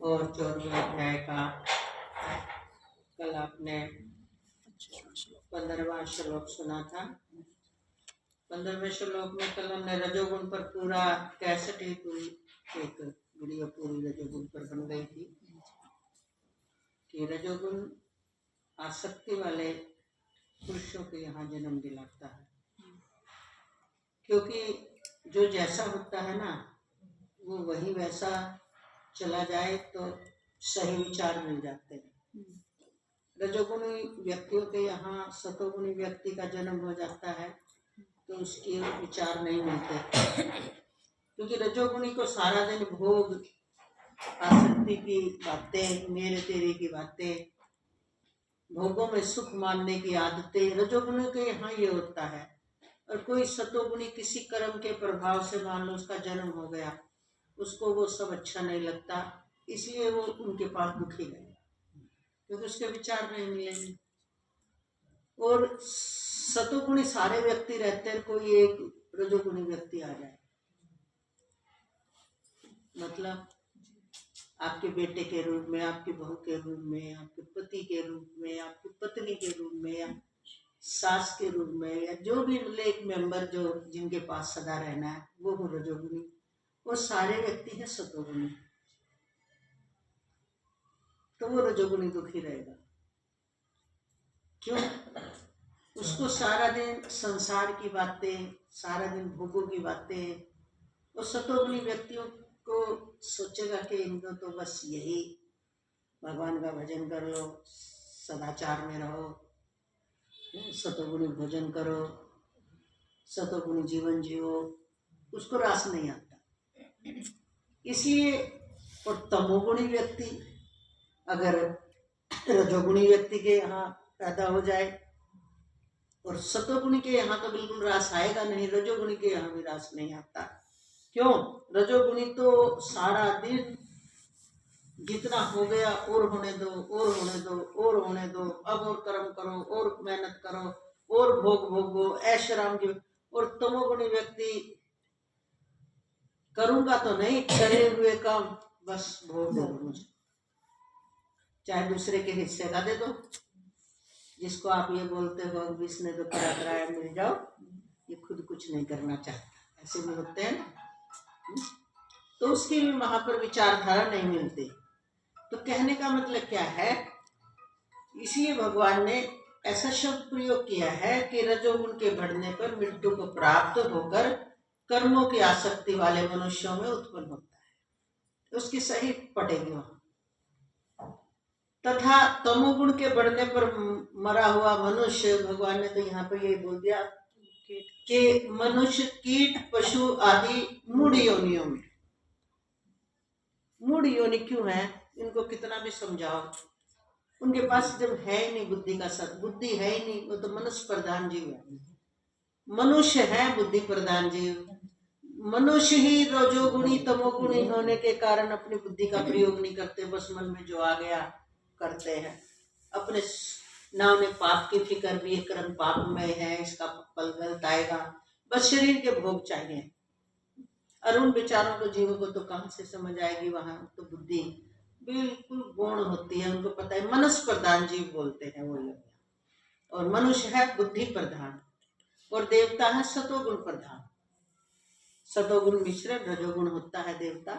और 14वें अध्याय का कल आपने 15वां श्लोक सुना था। 15वें श्लोक में कल हमने रजोगुण पर पूरा 63 पूरी एक वीडियो पूरी रजोगुण पर बन गई थी कि रजोगुण आसक्ति वाले पुरुषों को यहाँ जन्म दिलाता है, क्योंकि जो जैसा होता है ना वो वही वैसा चला जाए तो सही विचार मिल जाते हैं। रजोगुणी व्यक्तियों के यहाँ सतोगुणी व्यक्ति का जन्म हो जाता है तो उसके विचार नहीं मिलते, क्योंकि रजोगुणी को सारा दिन भोग आसक्ति की बातें, मेरे तेरे की बातें, भोगों में सुख मानने की आदतें रजोगुणी के यहाँ ये होता है। और कोई सतोगुणी किसी कर्म के प्रभाव से मान लो उसका जन्म हो गया, उसको वो सब अच्छा नहीं लगता, इसलिए वो उनके पास दुखी रहे, क्योंकि उसके विचार नहीं मिलेंगे। और सतोगुणी सारे व्यक्ति रहते हैं, कोई एक रजोगुणी व्यक्ति आ जाए, मतलब आपके बेटे के रूप में, आपकी बहू के रूप में, आपके पति के रूप में, आपकी पत्नी के रूप में, या सास के रूप में, या जो भी एक मेंबर जो जिनके पास सदा रहना है वो हो रजोगुणी। वो सारे व्यक्ति हैं सतोगुणी, तो वो रजोगुणी दुखी रहेगा। क्यों? उसको सारा दिन संसार की बातें, सारा दिन भोगों की बातें, और सतोगुणी व्यक्तियों को सोचेगा कि इनको तो बस यही भगवान का भजन कर लो, सदाचार में रहो, सतोगुणी भोजन करो, सतोगुणी जीवन जियो, उसको रास नहीं आता। इसलिए और तमोगुणी व्यक्ति अगर रजोगुणी व्यक्ति के यहाँ पैदा हो जाए, और सतोगुणी के यहाँ तो बिल्कुल रास आएगा नहीं, रजोगुणी के यहाँ भी रास नहीं आता। क्यों? रजोगुणी तो सारा दिन जितना हो गया और होने दो, और होने दो, और होने दो, अब और कर्म करो, और मेहनत करो, और भोग भोगो, ऐश आराम की। और तमोगुणी व्यक्ति करूंगा तो नहीं, करे हुए काम बस भोग दे दो मुझे, चाहे दूसरे के हिस्से का दे दो। जिसको आप ये बोलते हो इसने तो कराया मिल जाओ, ये खुद कुछ नहीं करना चाहता, ऐसे भी होते हैं ना। तो उसकी भी वहां पर विचारधारा नहीं मिलती। तो कहने का मतलब क्या है, इसलिए भगवान ने ऐसा शब्द प्रयोग किया है कि रजोगुण के बढ़ने पर मृत्यु को प्राप्त होकर कर्मों की आसक्ति वाले मनुष्यों में उत्पन्न होता है, तो उसकी सही पटेगी वहां। तथा तमोगुण के बढ़ने पर मरा हुआ मनुष्य, भगवान ने तो यहाँ पर यही बोल दिया कि मनुष्य कीट पशु आदि मूढ़ योनियों में। मूढ़ योनि क्यों है? इनको कितना भी समझाओ, उनके पास जब है ही नहीं बुद्धि का सत, बुद्धि है ही नहीं, वो तो मनुष्य प्रधान जीव है। मनुष्य है बुद्धि प्रधान जीव। मनुष्य ही रजोगुणी तमोगुणी होने के कारण अपनी बुद्धि का प्रयोग नहीं करते, बस मन में जो आ गया करते हैं। अपने ना उन्हें पाप की फिक्र भी, कर्म पाप में है, इसका फल गलत आएगा, बस शरीर के भोग चाहिए। और उन विचारों को जीवों को तो कहाँ से समझ आएगी, वहां तो बुद्धि बिल्कुल गौण होती है, उनको पता है। मनुष्य प्रधान जीव बोलते हैं वो लोग, और मनुष्य है बुद्धि प्रधान, और देवता है सतोगुण प्रधान। सतोगुण मिश्रण रजोगुण होता है देवता,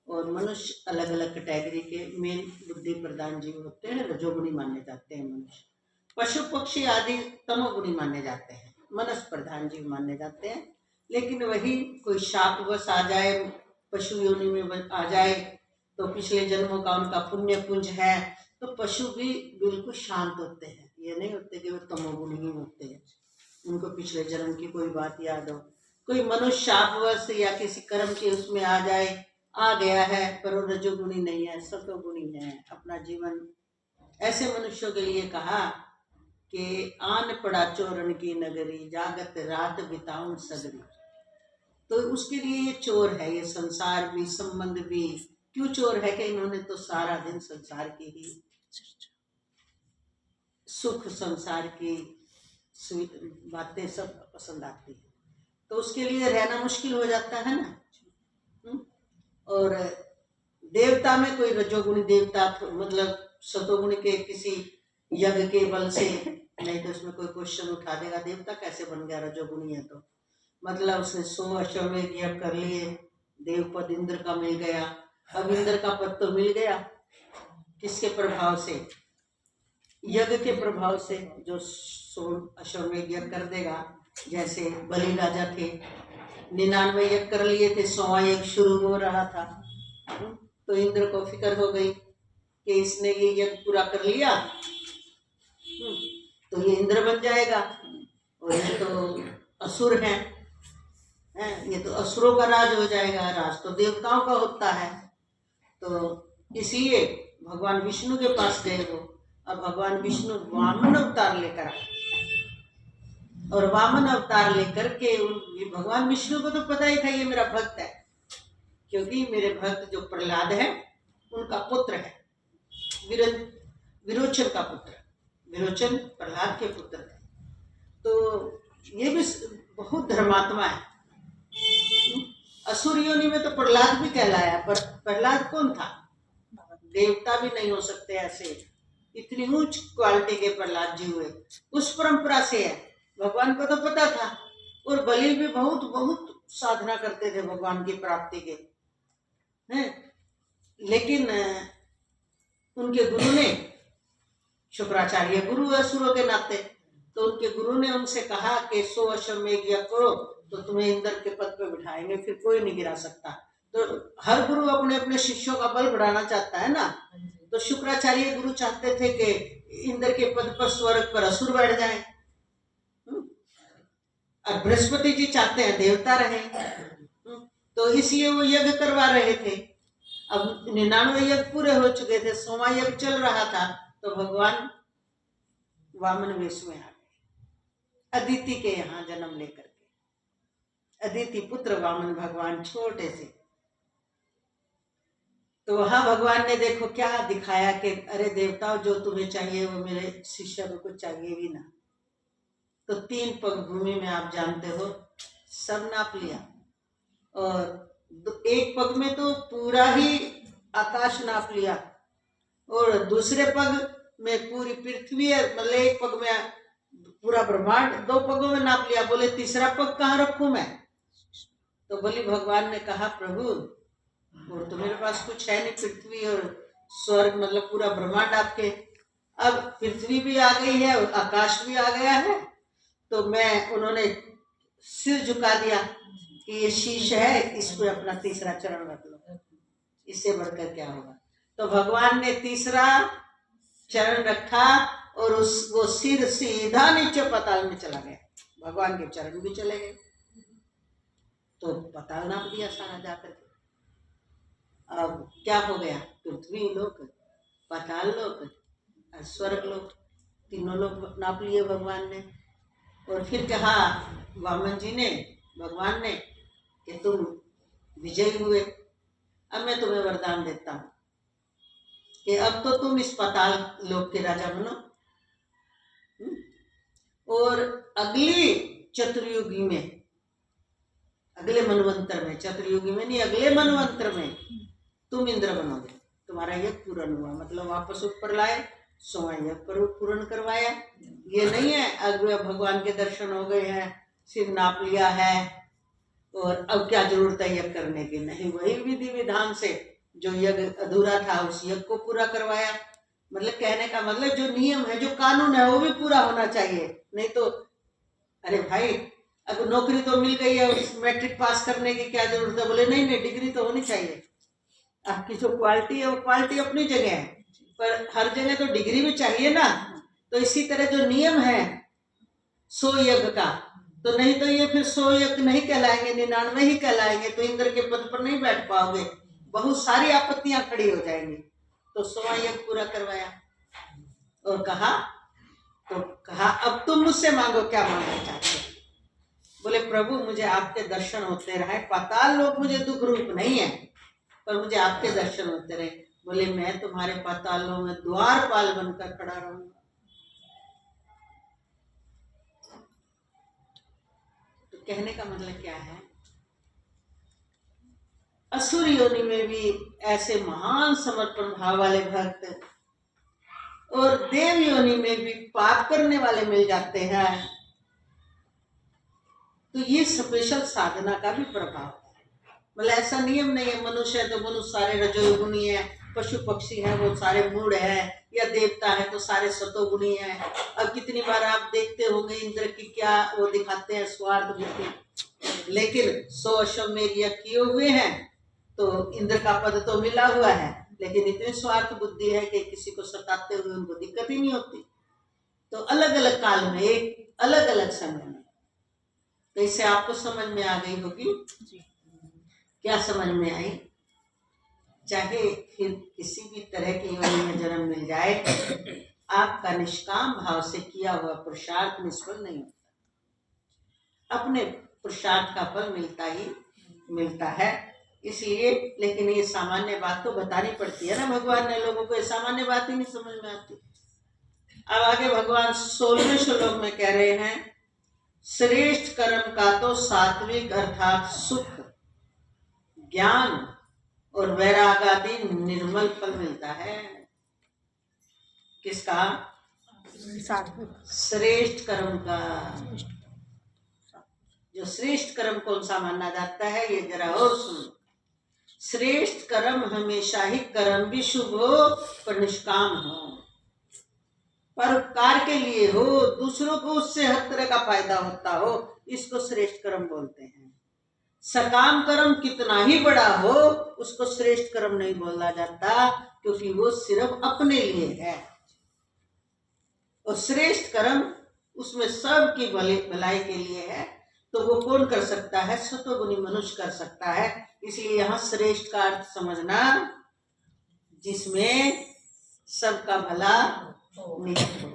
और मनुष्य अलग अलग कैटेगरी के मेन बुद्धि प्रधान जीव होते हैं, रजोगुणी माने जाते हैं मनुष्य। पशु पक्षी आदि तमोगुणी माने जाते हैं, मनुष्य प्रधान जीव माने जाते हैं। लेकिन वही कोई शापवश आ जाए, पशु योनि में आ जाए, तो पिछले जन्मों का उनका पुण्य पुंज है, तो पशु भी बिल्कुल शांत होते हैं। ये नहीं होते कि वो तमोगुणी ही होते हैं, उनको पिछले जन्म की कोई बात याद हो। कोई मनुष्य शापवश या किसी कर्म के उसमें आ जाए, आ गया है, पर वो रजोगुणी नहीं है, सतोगुणी है अपना जीवन। ऐसे मनुष्यों के लिए कहा कि आन पड़ा चोरन की नगरी, जागत रात बिताऊं सगरी। तो उसके लिए ये चोर है, ये संसार भी, संबंध भी। क्यों चोर है? कि इन्होंने तो सारा दिन संसार की ही सुख, संसार की बातें सब पसंद आती है, तो उसके लिए रहना मुश्किल हो जाता है ना। और देवता में कोई रजोगुणी देवता मतलब सतोगुणी के किसी यज्ञ के बल से, नहीं तो उसमें कोई क्वेश्चन उठा देगा देवता कैसे बन गया, रजोगुणी है तो। मतलब उसने 100 अश्वमेध यज्ञ कर लिए, देव पद इंद्र का मिल गया। अब इंद्र का पद तो मिल गया किसके प्रभाव से, यज्ञ के प्रभाव से। जो 100 अश्वमेध यज्ञ कर देगा, जैसे बलि राजा थे 99 यज्ञ कर लिए थे, 100वां यज्ञ शुरू हो रहा था। तो इंद्र को फिक्र हो गई कि इसने ये यज्ञ पूरा कर लिया तो ये इंद्र बन जाएगा, और ये तो असुर हैं, ये तो असुरों का राज हो जाएगा, राज तो देवताओं का होता है। तो इसलिए भगवान विष्णु के पास गए वो। अब भगवान विष्णु वामन अवतार लेकर आए, और वामन अवतार लेकर के भगवान विष्णु को तो पता ही था ये मेरा भक्त है, क्योंकि मेरे भक्त जो प्रहलाद है उनका पुत्र है, विरोचन का पुत्र, विरोचन प्रहलाद के पुत्र है। तो ये भी बहुत धर्मात्मा है। असुर योनि में तो प्रहलाद भी कहलाया, पर प्रहलाद कौन था, देवता भी नहीं हो सकते ऐसे, इतनी ऊंच क्वालिटी के प्रहलाद जी हुए, उस परंपरा से है। भगवान को तो पता था, और बलि भी बहुत बहुत साधना करते थे भगवान की प्राप्ति के, हैं। लेकिन उनके गुरु ने, शुक्राचार्य गुरु असुरों के नाते, तो उनके गुरु ने उनसे कहा कि 100 अश्वमेध यज्ञ करो तो तुम्हें इंद्र के पद पे बिठाएंगे, फिर कोई नहीं गिरा सकता। तो हर गुरु अपने अपने शिष्यों का बल बढ़ाना चाहता है ना। तो शुक्राचार्य गुरु चाहते थे कि इंद्र के पद पर स्वर्ग पर असुर बैठ जाए, और बृहस्पति जी चाहते हैं देवता रहे, तो इसलिए वो यज्ञ करवा रहे थे। अब 99 यज्ञ पूरे हो चुके थे, 100वां यज्ञ चल रहा था, तो भगवान वामन वेश में आ गए, अदिति के यहाँ जन्म लेकर के। अदिति पुत्र वामन भगवान छोटे से। तो वहां भगवान ने देखो क्या दिखाया कि अरे देवताओं, जो तुम्हें चाहिए वो मेरे शिष्य को कुछ चाहिए भी ना। तो 3 पग भूमि में आप जानते हो सब नाप लिया, और 1 पग में तो पूरा ही आकाश नाप लिया, और दूसरे पग में पूरी पृथ्वी है, मतलब 1 पग में पूरा ब्रह्मांड, 2 पगों में नाप लिया। बोले तीसरा पग कहाँ रखूं मैं? तो बोली भगवान ने कहा प्रभु, और तो मेरे पास कुछ है नहीं, पृथ्वी और स्वर्ग मतलब पूरा ब्रह्मांड आपके। अब पृथ्वी भी आ गई है और आकाश भी आ गया है, तो मैं, उन्होंने सिर झुका दिया कि ये शीश है, इस पे अपना तीसरा चरण रख लो, इससे बढ़कर क्या होगा। तो भगवान ने तीसरा चरण रखा, और वो सिर सीधा नीचे पाताल में चला गया, भगवान के चरण भी चले गए। तो पाताल नाप दिया सारा जाकर के। अब क्या हो गया, पृथ्वी लोक, पाताल लोक, स्वर्ग लोक, तीनों लोग नाप लिए भगवान ने। और फिर कहा वामन जी ने, भगवान ने, कि तुम विजयी हुए, अब मैं तुम्हें वरदान देता हूं कि अब तो तुम इस पाताल लोक के राजा बनो, और अगली चतुर्युगी में, अगले मनवंतर में, चतुर्युगी में नहीं, अगले मनवंतर में तुम इंद्र बनोगे। तुम्हारा यज्ञ पूर्ण हुआ, मतलब वापस ऊपर लाए, 100वां यज्ञ पूर्ण करवाया। ये नहीं है अब भगवान के दर्शन हो गए हैं, सिर नाप लिया है, और अब क्या जरूरत है यज्ञ करने की, नहीं, वही विधि विधान से जो यज्ञ अधूरा था उस यज्ञ को पूरा करवाया। मतलब कहने का मतलब जो नियम है, जो कानून है, वो भी पूरा होना चाहिए। नहीं तो अरे भाई, अब नौकरी तो मिल गई है, उस मैट्रिक पास करने की क्या जरूरत है? बोले नहीं नहीं, डिग्री तो होनी चाहिए। आपकी जो क्वालिटी है वो क्वालिटी अपनी जगह है, पर हर जगह तो डिग्री भी चाहिए ना। तो इसी तरह जो नियम है 100 यज्ञ का, तो नहीं तो ये फिर 100 यज्ञ नहीं कहलाएंगे, 99 ही कहलाएंगे, तो इंद्र के पद पर नहीं बैठ पाओगे, बहुत सारी आपत्तियां खड़ी हो जाएंगी। तो 100वां यज्ञ पूरा करवाया, और कहा, तो कहा अब तुम मुझसे मांगो, क्या मांगना चाहते हो? बोले प्रभु, मुझे आपके दर्शन होते रहे, पाताल लोक मुझे दुख रूप नहीं है, पर मुझे आपके दर्शन होते रहे। बोले मैं तुम्हारे पातालों में द्वारपाल बनकर खड़ा रहूंगा। तो कहने का मतलब क्या है, असुर योनि में भी ऐसे महान समर्पण भाव वाले भक्त और देव योनि में भी पाप करने वाले मिल जाते हैं। तो ये स्पेशल साधना का भी प्रभाव है। मतलब ऐसा नियम नहीं है मनुष्य है तो मनुष्य सारे रजोगुणी है, पशु पक्षी है वो सारे मूढ़ है, या देवता है तो सारे सतोगुणी है। अब कितनी बार आप देखते होंगे इंद्र की क्या वो दिखाते हैं स्वार्थ बुद्धि, लेकिन 100 अश्वमेध यज्ञ किए हुए हैं तो इंद्र का पद तो मिला हुआ है, लेकिन इतनी स्वार्थ बुद्धि है कि किसी को सताते हुए उनको दिक्कत ही नहीं होती। तो अलग अलग काल में एक अलग अलग समय में, तो इससे आपको समझ में आ गई होगी जी। क्या समझ में आई? चाहे फिर किसी भी तरह की योनि में जन्म मिल जाए, आपका निष्काम भाव से किया हुआ पुरुषार्थ निष्फल नहीं होता, अपने पुरुषार्थ का फल मिलता ही मिलता है। इसलिए लेकिन ये सामान्य बात तो बतानी पड़ती है ना भगवान ने लोगों को, ये सामान्य बात ही नहीं समझ में आती। अब आगे भगवान 16वें श्लोक में कह रहे हैं, श्रेष्ठ कर्म का तो सात्विक अर्थात सुख, ज्ञान और वैराग आदि निर्मल फल मिलता है। किसका? श्रेष्ठ कर्म का। जो श्रेष्ठ कर्म कौन सा माना जाता है ये जरा और सुनो। श्रेष्ठ कर्म हमेशा ही कर्म भी शुभ हो पर निष्काम हो, परोपकार के लिए हो, दूसरों को उससे हर तरह का फायदा होता हो, इसको श्रेष्ठ कर्म बोलते हैं। सकाम कर्म कितना ही बड़ा हो उसको श्रेष्ठ कर्म नहीं बोला जाता, क्योंकि वो सिर्फ अपने लिए है। और श्रेष्ठ कर्म उसमें सबकी भलाई के लिए है, तो वो कौन कर सकता है? सतोगुणी मनुष्य कर सकता है। इसलिए यहाँ श्रेष्ठ का अर्थ समझना जिसमें सबका भला निहित हो।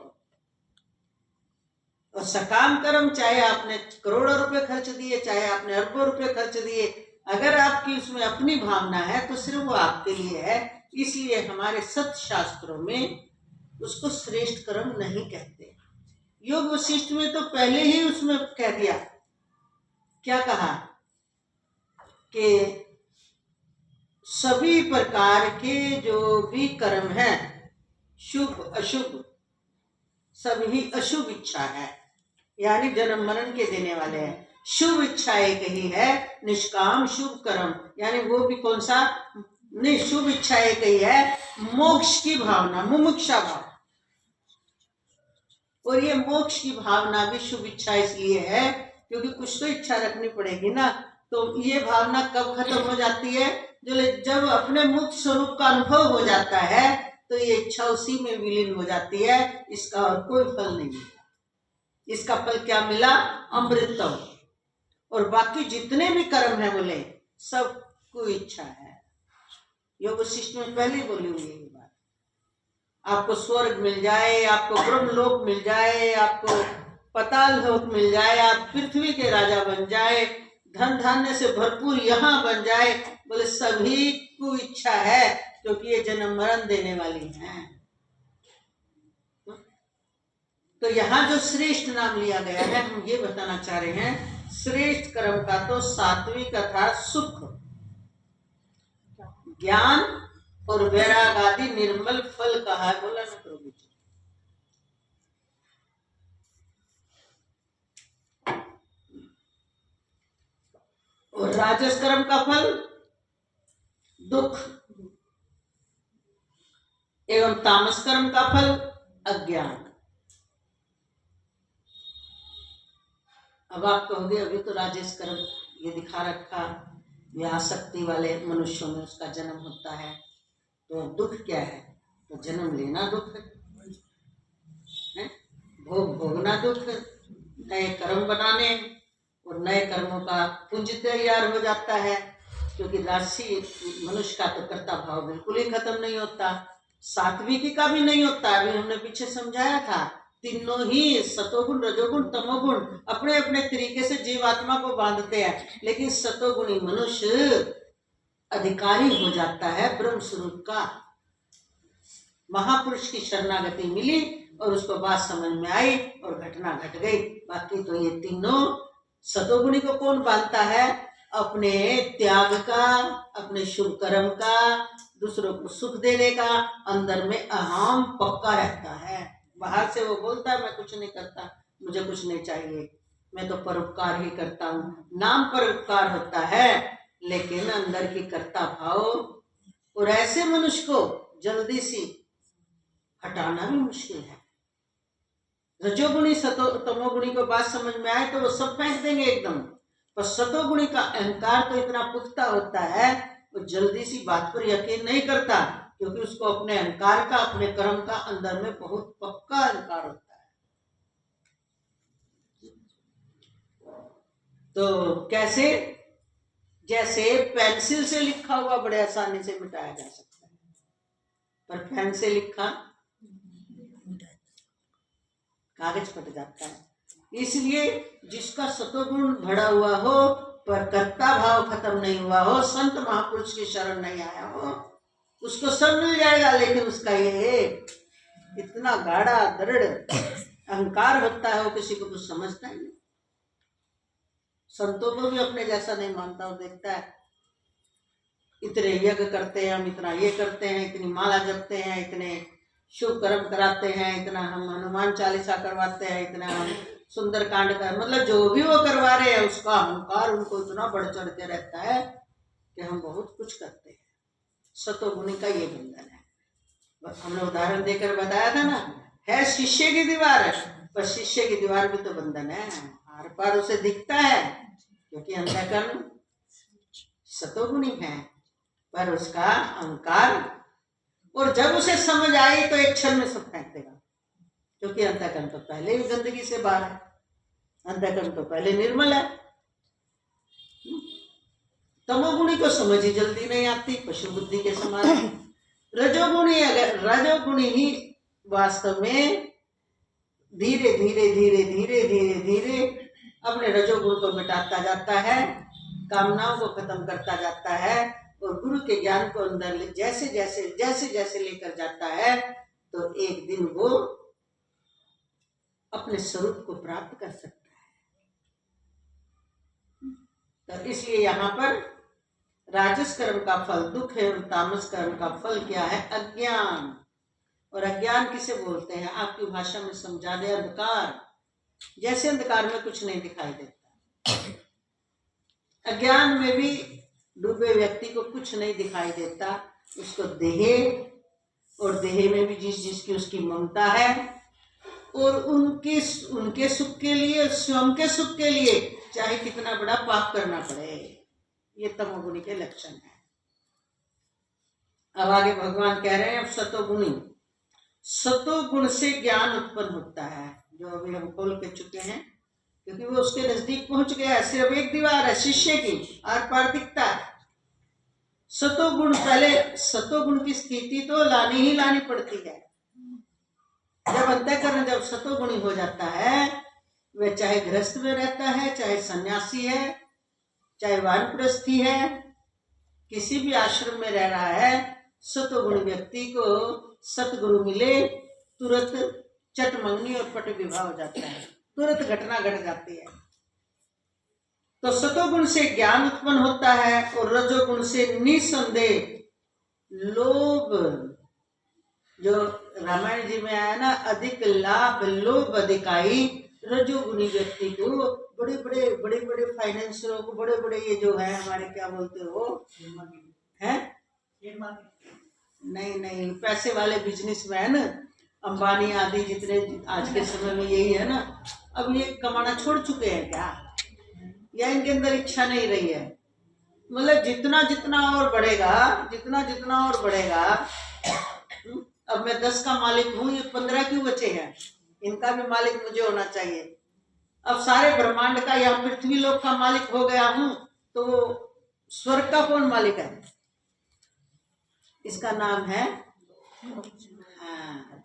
और सकाम कर्म चाहे आपने करोड़ों रुपए खर्च दिए, चाहे आपने अरबों रुपए खर्च दिए, अगर आपकी उसमें अपनी भावना है तो सिर्फ वो आपके लिए है। इसलिए हमारे सत्य शास्त्रों में उसको श्रेष्ठ कर्म नहीं कहते। योग वशिष्ठ में तो पहले ही उसमें कह दिया, क्या कहा कि सभी प्रकार के जो भी कर्म है शुभ अशुभ सभी अशुभ इच्छा है, यानी जन्म मरण के देने वाले हैं। शुभ इच्छा एक ही है, निष्काम शुभ कर्म, यानी वो भी कौन सा? नहीं, शुभ इच्छा एक ही है, मोक्ष की भावना, मुमुक्षा भाव। और ये मोक्ष की भावना भी शुभ इच्छा इसलिए है क्योंकि कुछ तो इच्छा रखनी पड़ेगी ना। तो ये भावना कब खत्म हो जाती है? जब अपने मुक्त स्वरूप का अनुभव हो जाता है तो ये इच्छा उसी में विलीन हो जाती है। इसका और कोई फल नहीं मिला। इसका फल क्या मिला? अमृतम। और बाकी जितने भी कर्म है बोले सब कोई इच्छा है। योग वशिष्ठ में पहले बोली हुई ये बात। आपको स्वर्ग मिल जाए, आपको ब्रह्म लोक मिल जाए, आपको पताल लोक मिल जाए, आप पृथ्वी के राजा बन जाए, धन धान्य से भरपूर यहाँ बन जाए, बोले सभी को इच्छा है क्योंकि ये जन्म मरण देने वाली हैं। तो यहाँ जो श्रेष्ठ नाम लिया गया है, हम ये बताना चाह रहे हैं, श्रेष्ठ कर्म का तो सात्विक अर्थात सुख, ज्ञान और वैराग आदि निर्मल फल कहा है। बोला ना प्रभु जी। और राजस कर्म का फल दुख एवं तामस कर्म का फल अज्ञान। अब आप कहोगे अभी तो राजस कर्म ये दिखा रखा, ये आसक्ति वाले मनुष्यों में उसका जन्म होता है, तो दुख क्या है? तो जन्म लेना दुख है, भोग भोगना दुख, नए कर्म बनाने और नए कर्मों का पुंज तैयार हो जाता है। क्योंकि राशि मनुष्य का तो कर्ता भाव बिल्कुल ही खत्म नहीं होता, सात्विकी का भी नहीं होता। अभी हमने पीछे समझाया था, तीनों ही सतोगुण रजोगुण तमोगुण अपने अपने तरीके से जीवात्मा को बांधते हैं, लेकिन सतोगुणी मनुष्य अधिकारी हो जाता है ब्रह्म स्वरूप का। महापुरुष की शरणागति मिली और उसको बात समझ में आई और घटना घट गई। बाकी तो ये तीनों सतोगुणी को कौन बांधता है? अपने त्याग का, अपने शुभ कर्म का, दूसरों को सुख देने का, अंदर में अहम पक्का रहता है। बाहर से वो बोलता है मैं कुछ नहीं करता, मुझे कुछ नहीं चाहिए, मैं तो परोपकार ही करता हूँ, नाम परोपकार होता है, लेकिन अंदर की कर्ता भाव, और ऐसे मनुष्य को जल्दी सी हटाना भी मुश्किल है। रजोगुणी तमोगुणी को बात समझ में आए तो वो सब फेंक देंगे एकदम, पर सतोगुणी का अहंकार तो इतना पुख्ता होता है, वो जल्दी सी बात पर यकीन नहीं करता, क्योंकि उसको अपने अहंकार का, अपने कर्म का अंदर में बहुत पक्का अहंकार होता है। तो कैसे? जैसे पेंसिल से लिखा हुआ बड़े आसानी से मिटाया जा सकता है, पर पेन से लिखा कागज फट जाता है। इसलिए जिसका सतोगुण भरा हुआ हो पर कर्ता भाव खत्म नहीं हुआ हो, संत महापुरुष की शरण नहीं आया हो, उसको सब मिल जाएगा, लेकिन उसका ये इतना गाढ़ा दृढ़ अहंकार होता है, वो किसी को कुछ समझता ही नहीं। संतों को भी अपने जैसा नहीं मानता, वो देखता है इतने यज्ञ करते हैं हम, इतना ये करते हैं, इतनी माला जपते हैं, इतने शुभ कर्म कराते हैं, इतना हम हनुमान चालीसा करवाते हैं, इतना हम सुंदर कांड का, मतलब जो भी वो करवा रहे हैं उसका अहंकार उनको इतना बढ़ चढ़ के रहता है कि हम बहुत कुछ करते हैं। सतोगुणी का ये बंधन है। हमने उदाहरण देकर बताया था ना, है शीशे की दीवार, पर शीशे की दीवार भी तो बंधन है, आर पार उसे दिखता है, क्योंकि अंतःकरण सतोगुणी है, पर उसका अहंकार, और जब उसे समझ आई तो एक क्षण में सब फेंक देगा, क्योंकि अंतःकरण तो पहले ही गंदगी से बाहर है, अंतःकरण तो पहले निर्मल है। तमोगुणी को समझ ही जल्दी नहीं आती, पशु बुद्धि के समान। रजोगुणी ही वास्तव में धीरे धीरे धीरे धीरे धीरे धीरे अपने रजोगुण को मिटाता जाता है, कामनाओं को खत्म करता जाता है, और गुरु के ज्ञान को अंदर जैसे जैसे जैसे जैसे लेकर जाता है, तो एक दिन वो अपने स्वरूप को प्राप्त कर सकता है। तो इसलिए यहाँ पर राजस कर्म का फल दुख है, और तामस कर्म का फल क्या है? अज्ञान। और अज्ञान किसे बोलते हैं? आपकी भाषा में समझा दे, अंधकार। जैसे अंधकार में कुछ नहीं दिखाई देता, अज्ञान में भी डूबे व्यक्ति को कुछ नहीं दिखाई देता, उसको देह, और देह में भी जिस जिसकी उसकी ममता है, और उनके सुख के लिए, स्वयं के सुख के लिए चाहे कितना बड़ा पाप करना पड़े, ये तमोगुणी के लक्षण है। अब आगे भगवान कह रहे हैं, अब सतोगुणी, सतोगुण से ज्ञान उत्पन्न होता है, जो अभी हम खोल के चुके हैं, क्योंकि वो उसके नजदीक पहुंच गया है, सिर्फ एक दीवार है शीशे की, आर पार दिखता है। सतोगुण, पहले सतोगुण की स्थिति तो लानी ही लानी पड़ती है। जब अंतःकरण जब सतोगुणी हो जाता है, वह चाहे गृहस्थ में रहता है, चाहे सन्यासी है, चाहे वानप्रस्थी है, किसी भी आश्रम में रह रहा है, सतोगुणी व्यक्ति को सतगुरु मिले, तुरंत चट मंगनी और पट विवाह हो जाता है, तुरंत घटना घट जाती है। तो सतोगुण से ज्ञान उत्पन्न होता है, और रजोगुण से निसंदेह लोभ, जो रामायण जी में आया ना, अधिक लाभ लोभ अधिकाई। रजोगुणी व्यक्ति को बड़े बड़े फाइनेंसरों को, बड़े बड़े ये जो है हमारे क्या बोलते हो हैं, नहीं पैसे वाले बिजनेसमैन, अंबानी आदि जितने आज के समय में यही है ना, अब ये कमाना छोड़ चुके हैं क्या, या इनके अंदर इच्छा नहीं रही है? मतलब जितना जितना और बढ़ेगा, जितना जितना और बढ़ेगा, अब मैं 10 का मालिक हूँ, ये 15 क्यों बचे हैं? इनका भी मालिक मुझे होना चाहिए। अब सारे ब्रह्मांड का या पृथ्वी लोक का मालिक हो गया हूँ, तो स्वर्ग का कौन मालिक है? इसका नाम है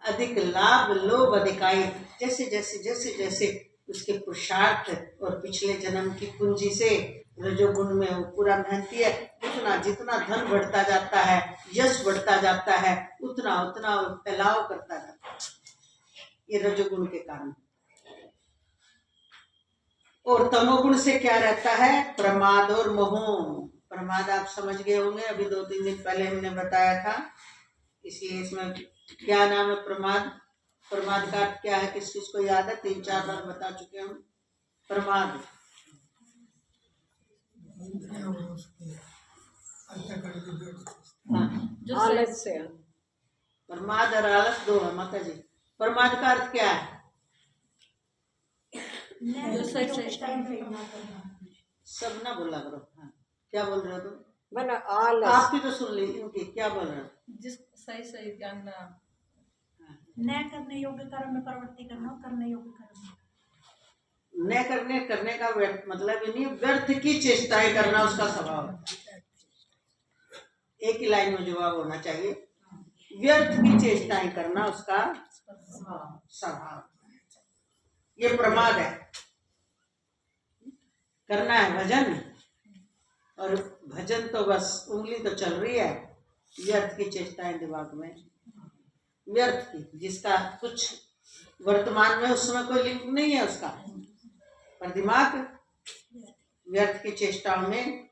अधिक लाभ लोभ अधिकाई। जैसे जैसे जैसे जैसे उसके पुरुषार्थ और पिछले जन्म की पूंजी से रजोगुण में वो पूरा मेहनती है, उतना जितना धन बढ़ता जाता है, यश बढ़ता जाता है, उतना उतना फैलाव करता जाता है, ये रजोगुण के कारण। और तमोगुण से क्या रहता है? प्रमाद और मोह। प्रमाद आप समझ गए होंगे, अभी 2-3 दिन पहले हमने बताया था। इसलिए इसमें क्या नाम है? प्रमाद। प्रमाद का अर्थ क्या है? किस किस को याद है? 3-4 बार बता चुके हम। प्रमाद जो आलस से प्रमाद और आलस दो है माता जी। प्रमाद का अर्थ क्या है? जो सही सब ना बोला करो। हाँ, क्या बोल रहे हो तुम? बना आलस। आपकी तो सुन ली, इनकी क्या बोल रहे हो? जिस सही ध्यान ना न करने योग्य कर्म में प्रवृत्ति करना, करने योग्य कर्म न करने का मतलब ही नहीं, व्यर्थ की चेष्टाएं करना उसका स्वभाव है। एक ही लाइन में जवाब होना चाहिए। व्यर्थ की चेष्टाएं करना उसका स्वभाव, ये प्रमाद है। करना है भजन, और भजन तो बस उंगली तो चल रही है, व्यर्थ की चेष्टाएं दिमाग में, व्यर्थ की, जिसका कुछ वर्तमान में उस समय कोई लिंक नहीं है उसका, पर दिमाग व्यर्थ की चेष्टाओं में।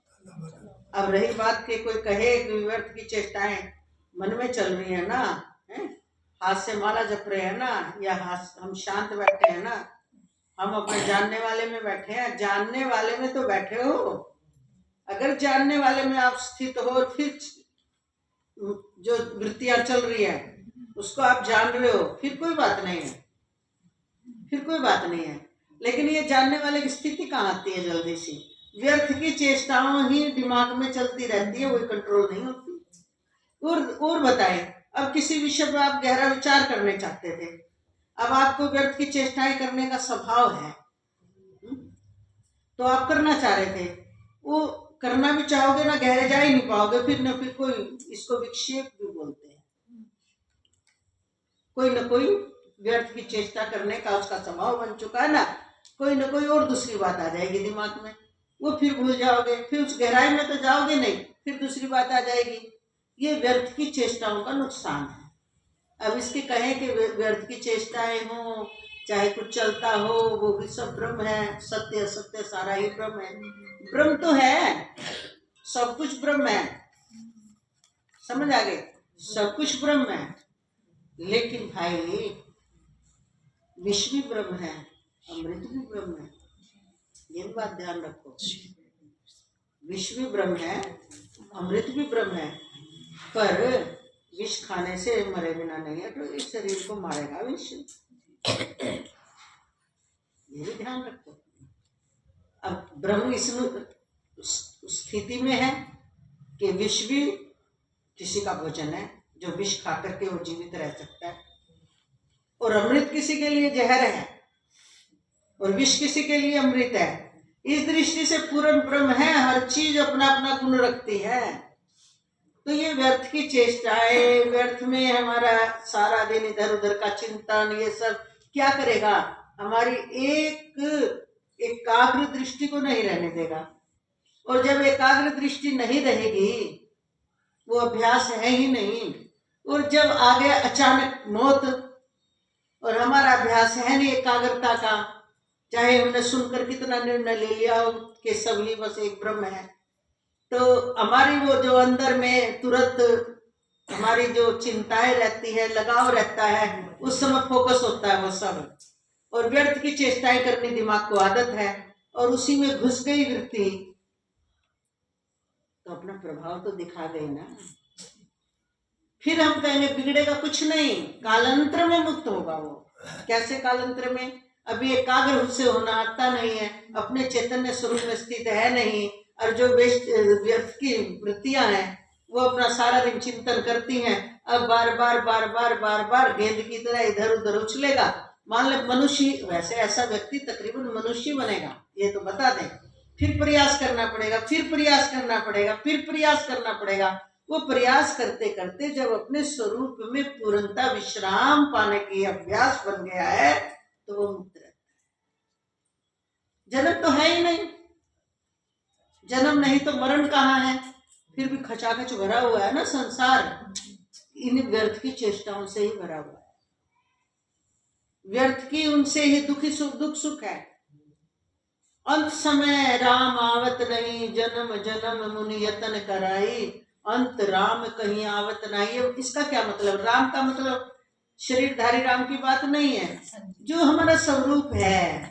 अब रही बात कि कोई कहे कि व्यर्थ की चेष्टाएं मन में चल रही है ना, है? हाथ से माला जप रहे हैं ना, या हाथ हम शांत बैठे हैं ना, हम अपने जानने वाले में बैठे हैं। जानने वाले में तो बैठे हो, अगर जानने वाले में आप स्थित हो और फिर जो वृत्तियां चल रही है उसको आप जान रहे हो, फिर कोई बात नहीं है, फिर कोई बात नहीं है। लेकिन ये जानने वाले की स्थिति कहाँ आती है जल्दी सी? व्यर्थ की चेष्टाओं ही दिमाग में चलती रहती है, वही कंट्रोल नहीं होती। और बताए, अब किसी विषय पर आप गहरा विचार करने चाहते थे, अब आपको व्यर्थ की चेष्टाएं करने का स्वभाव है, तो आप करना चाह रहे थे, वो करना भी चाहोगे ना, गहरे जा ही नहीं पाओगे, फिर न फिर कोई, इसको विक्षेप भी बोलते हैं, कोई न कोई व्यर्थ की चेष्टा करने का उसका स्वभाव बन चुका है ना, कोई न कोई और दूसरी बात आ जाएगी दिमाग में, वो फिर भूल जाओगे, फिर उस गहराई में तो जाओगे नहीं, फिर दूसरी बात आ जाएगी। ये व्यर्थ की चेष्टाओं का नुकसान है। अब इसके कहें कि व्यर्थ की चेष्टाएं हो, चाहे कुछ चलता हो, वो भी सब ब्रह्म है, सत्य असत्य सारा ही ब्रह्म है। ब्रह्म तो है, सब कुछ ब्रह्म है, समझ आ गए? सब कुछ ब्रह्म है, लेकिन भाई विश्व भी ब्रह्म है, अमृत भी ब्रह्म है, ये बात ध्यान रखो। विश्व भी ब्रह्म है, अमृत भी ब्रह्म है, पर विष खाने से मरे बिना नहीं है, तो इस शरीर को मारेगा विष, ये भी ध्यान रखो। अब ब्रह्म इस स्थिति में है कि विष भी किसी का भोजन है, जो विष खा करके वो जीवित रह सकता है, और अमृत किसी के लिए जहर है, और विष किसी के लिए अमृत है। इस दृष्टि से पूर्ण ब्रह्म है, हर चीज अपना अपना गुण रखती है। तो ये व्यर्थ की चेष्टाएं, व्यर्थ में हमारा सारा दिन इधर उधर का चिंतन, ये सब क्या करेगा? हमारी एक एकाग्र दृष्टि को नहीं रहने देगा, और जब एकाग्र दृष्टि नहीं रहेगी, वो अभ्यास है ही नहीं, और जब आ गया अचानक मौत, और हमारा अभ्यास है नहीं एकाग्रता का, चाहे हमने सुनकर कितना निर्णय ले लिया हो कि सब ही बस एक ब्रह्म है, तो हमारी वो जो अंदर में तुरंत हमारी जो चिंताएं रहती है, लगाव रहता है, उस समय फोकस होता है वो सब, और व्यर्थ की चेष्टाएं करनी दिमाग को आदत है, और उसी में घुस गई वृत्ति, तो अपना प्रभाव तो दिखा गई ना। फिर हम कहेंगे बिगड़ेगा कुछ नहीं, कालांतर में मुक्त होगा वो। कैसे कालांतर में? अभी एकाग्र से होना आता नहीं है, अपने चैतन्य स्वरूप में स्थित है नहीं, और जो व्यर्थ की वृत्तियां हैं वो अपना सारा दिन चिंतन करती हैं, अब बार बार बार बार बार बार गेंद की तरह इधर उधर उछलेगा। मान ले मनुष्य, वैसे ऐसा व्यक्ति तकरीबन मनुष्य बनेगा, ये तो बता दें, फिर प्रयास करना पड़ेगा, फिर प्रयास करना पड़ेगा, फिर प्रयास करना पड़ेगा। वो प्रयास करते करते जब अपने स्वरूप में पूर्णता विश्राम पाने की अभ्यास बन गया है, तो वो मुक्त रहता है। जन्म तो है ही नहीं, जन्म नहीं तो मरण कहाँ है? फिर भी खचाखच भरा हुआ है ना संसार, इन व्यर्थ की चेष्टाओं से ही भरा हुआ है, व्यर्थ की उनसे ही दुख सुख है। अंत समय राम आवत नहीं, जन्म जन्म मुनि यतन कराई, अंत राम कहीं आवत नहीं। इसका क्या मतलब? राम का मतलब शरीरधारी राम की बात नहीं है, जो हमारा स्वरूप है।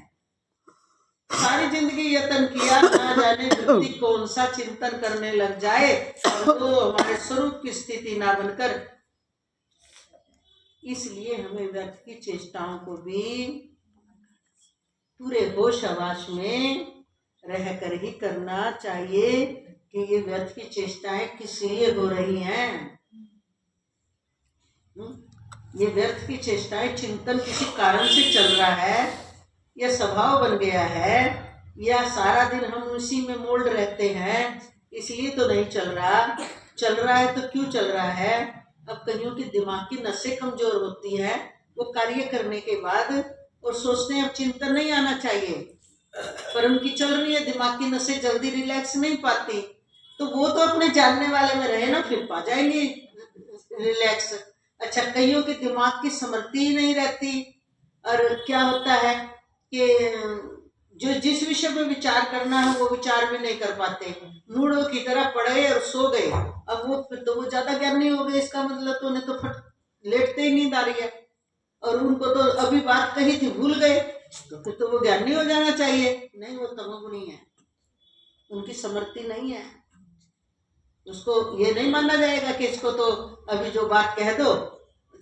सारी जिंदगी यत्न किया, ना जाने व्यक्ति कौन सा चिंतन करने लग जाए तो हमारे स्वरूप की स्थिति ना बनकर, इसलिए हमें व्यर्थ की चेष्टाओं को भी पूरे होश हवास में रहकर ही करना चाहिए कि ये व्यर्थ की चेष्टाएं किस लिए हो रही हैं। ये व्यर्थ की चेष्टाएं चिंतन किसी कारण से चल रहा है, या स्वभाव बन गया है, या सारा दिन हम उसी में मोल्ड रहते हैं इसलिए तो नहीं चल रहा। चल रहा है तो क्यों चल रहा है? अब कईयों की दिमाग की नसें कमजोर होती हैं, वो कार्य करने के बाद और सोचते हैं अब चिंतन नहीं आना चाहिए, पर उनकी चल रही है, दिमाग की नसें जल्दी रिलैक्स नहीं पाती, तो वो तो अपने जानने वाले में रहे ना, फिर पा जाएंगे रिलैक्स। अच्छा, कईयों के दिमाग की स्मृति ही नहीं रहती, और क्या होता है कि जो जिस विषय में विचार करना है वो विचार भी नहीं कर पाते, मूढ़ों की तरह पड़े और सो गए। अब वो फिर तो वो ज्यादा ज्ञानी हो गए, इसका मतलब तो उन्हें तो फट लेटते ही नींद आ रही है, और उनको तो अभी बात कही थी भूल गए, तो फिर तो वो ज्ञानी हो जाना चाहिए। नहीं, वो तमोगुणी है, उनकी समृद्धि नहीं है। उसको ये नहीं माना जाएगा कि इसको तो अभी जो बात कह दो,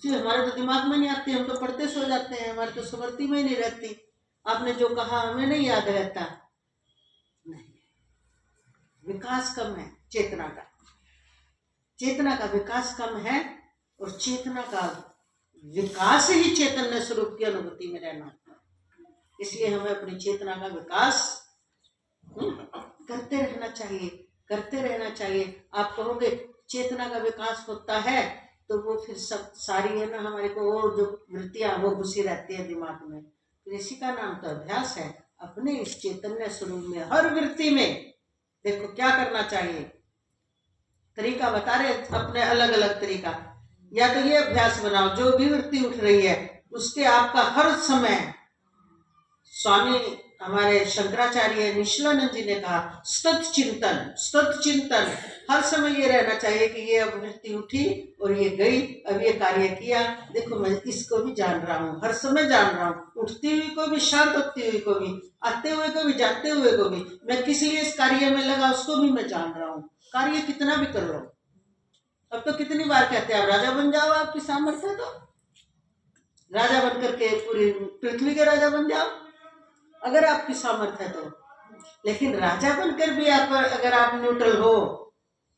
जी हमारे तो दिमाग में नहीं आती, हम तो पढ़ते सो जाते हैं, हमारी तो स्मृति में ही नहीं रहती, आपने जो कहा हमें नहीं याद रहता। नहीं, विकास कम है चेतना का, चेतना का विकास कम है, और चेतना का विकास ही चैतन्य स्वरूप की अनुभूति में रहना। इसलिए हमें अपनी चेतना का विकास करते रहना चाहिए, करते रहना चाहिए। आप कहोगे चेतना का विकास होता है तो वो फिर सब सारी है ना हमारे को और जो वृत्तियां वो घुसी रहती है दिमाग में, फिर इसी का नाम तो अभ्यास है। अपने इस चैतन्य स्वरूप में हर वृत्ति में देखो क्या करना चाहिए, तरीका बता रहे अपने अलग अलग तरीका। या तो ये अभ्यास बनाओ, जो भी वृत्ति उठ रही है उसके आपका हर समय, स्वामी हमारे शंकराचार्य निश्चलानंद जी ने कहा सतत चिंतन, सतत चिंतन, हर समय ये रहना चाहिए कि ये अब वृत्ति उठी और ये गई, अब ये कार्य किया, देखो मैं इसको भी जान रहा हूँ, हर समय जान रहा हूँ, उठती हुई को भी, शांत होती हुई को भी, आते हुए को भी, जाते हुए को भी, मैं किस लिए इस कार्य में लगा उसको भी मैं जान रहा हूँ। कार्य कितना भी कर लो, अब तो कितनी बार कहते हैं आप राजा बन जाओ, आपकी सामर्थ्य तो राजा बन करके पूरी पृथ्वी के राजा बन जाओ अगर आपकी सामर्थ्य है तो। लेकिन राजा बनकर भी आप अगर आप न्यूट्रल हो,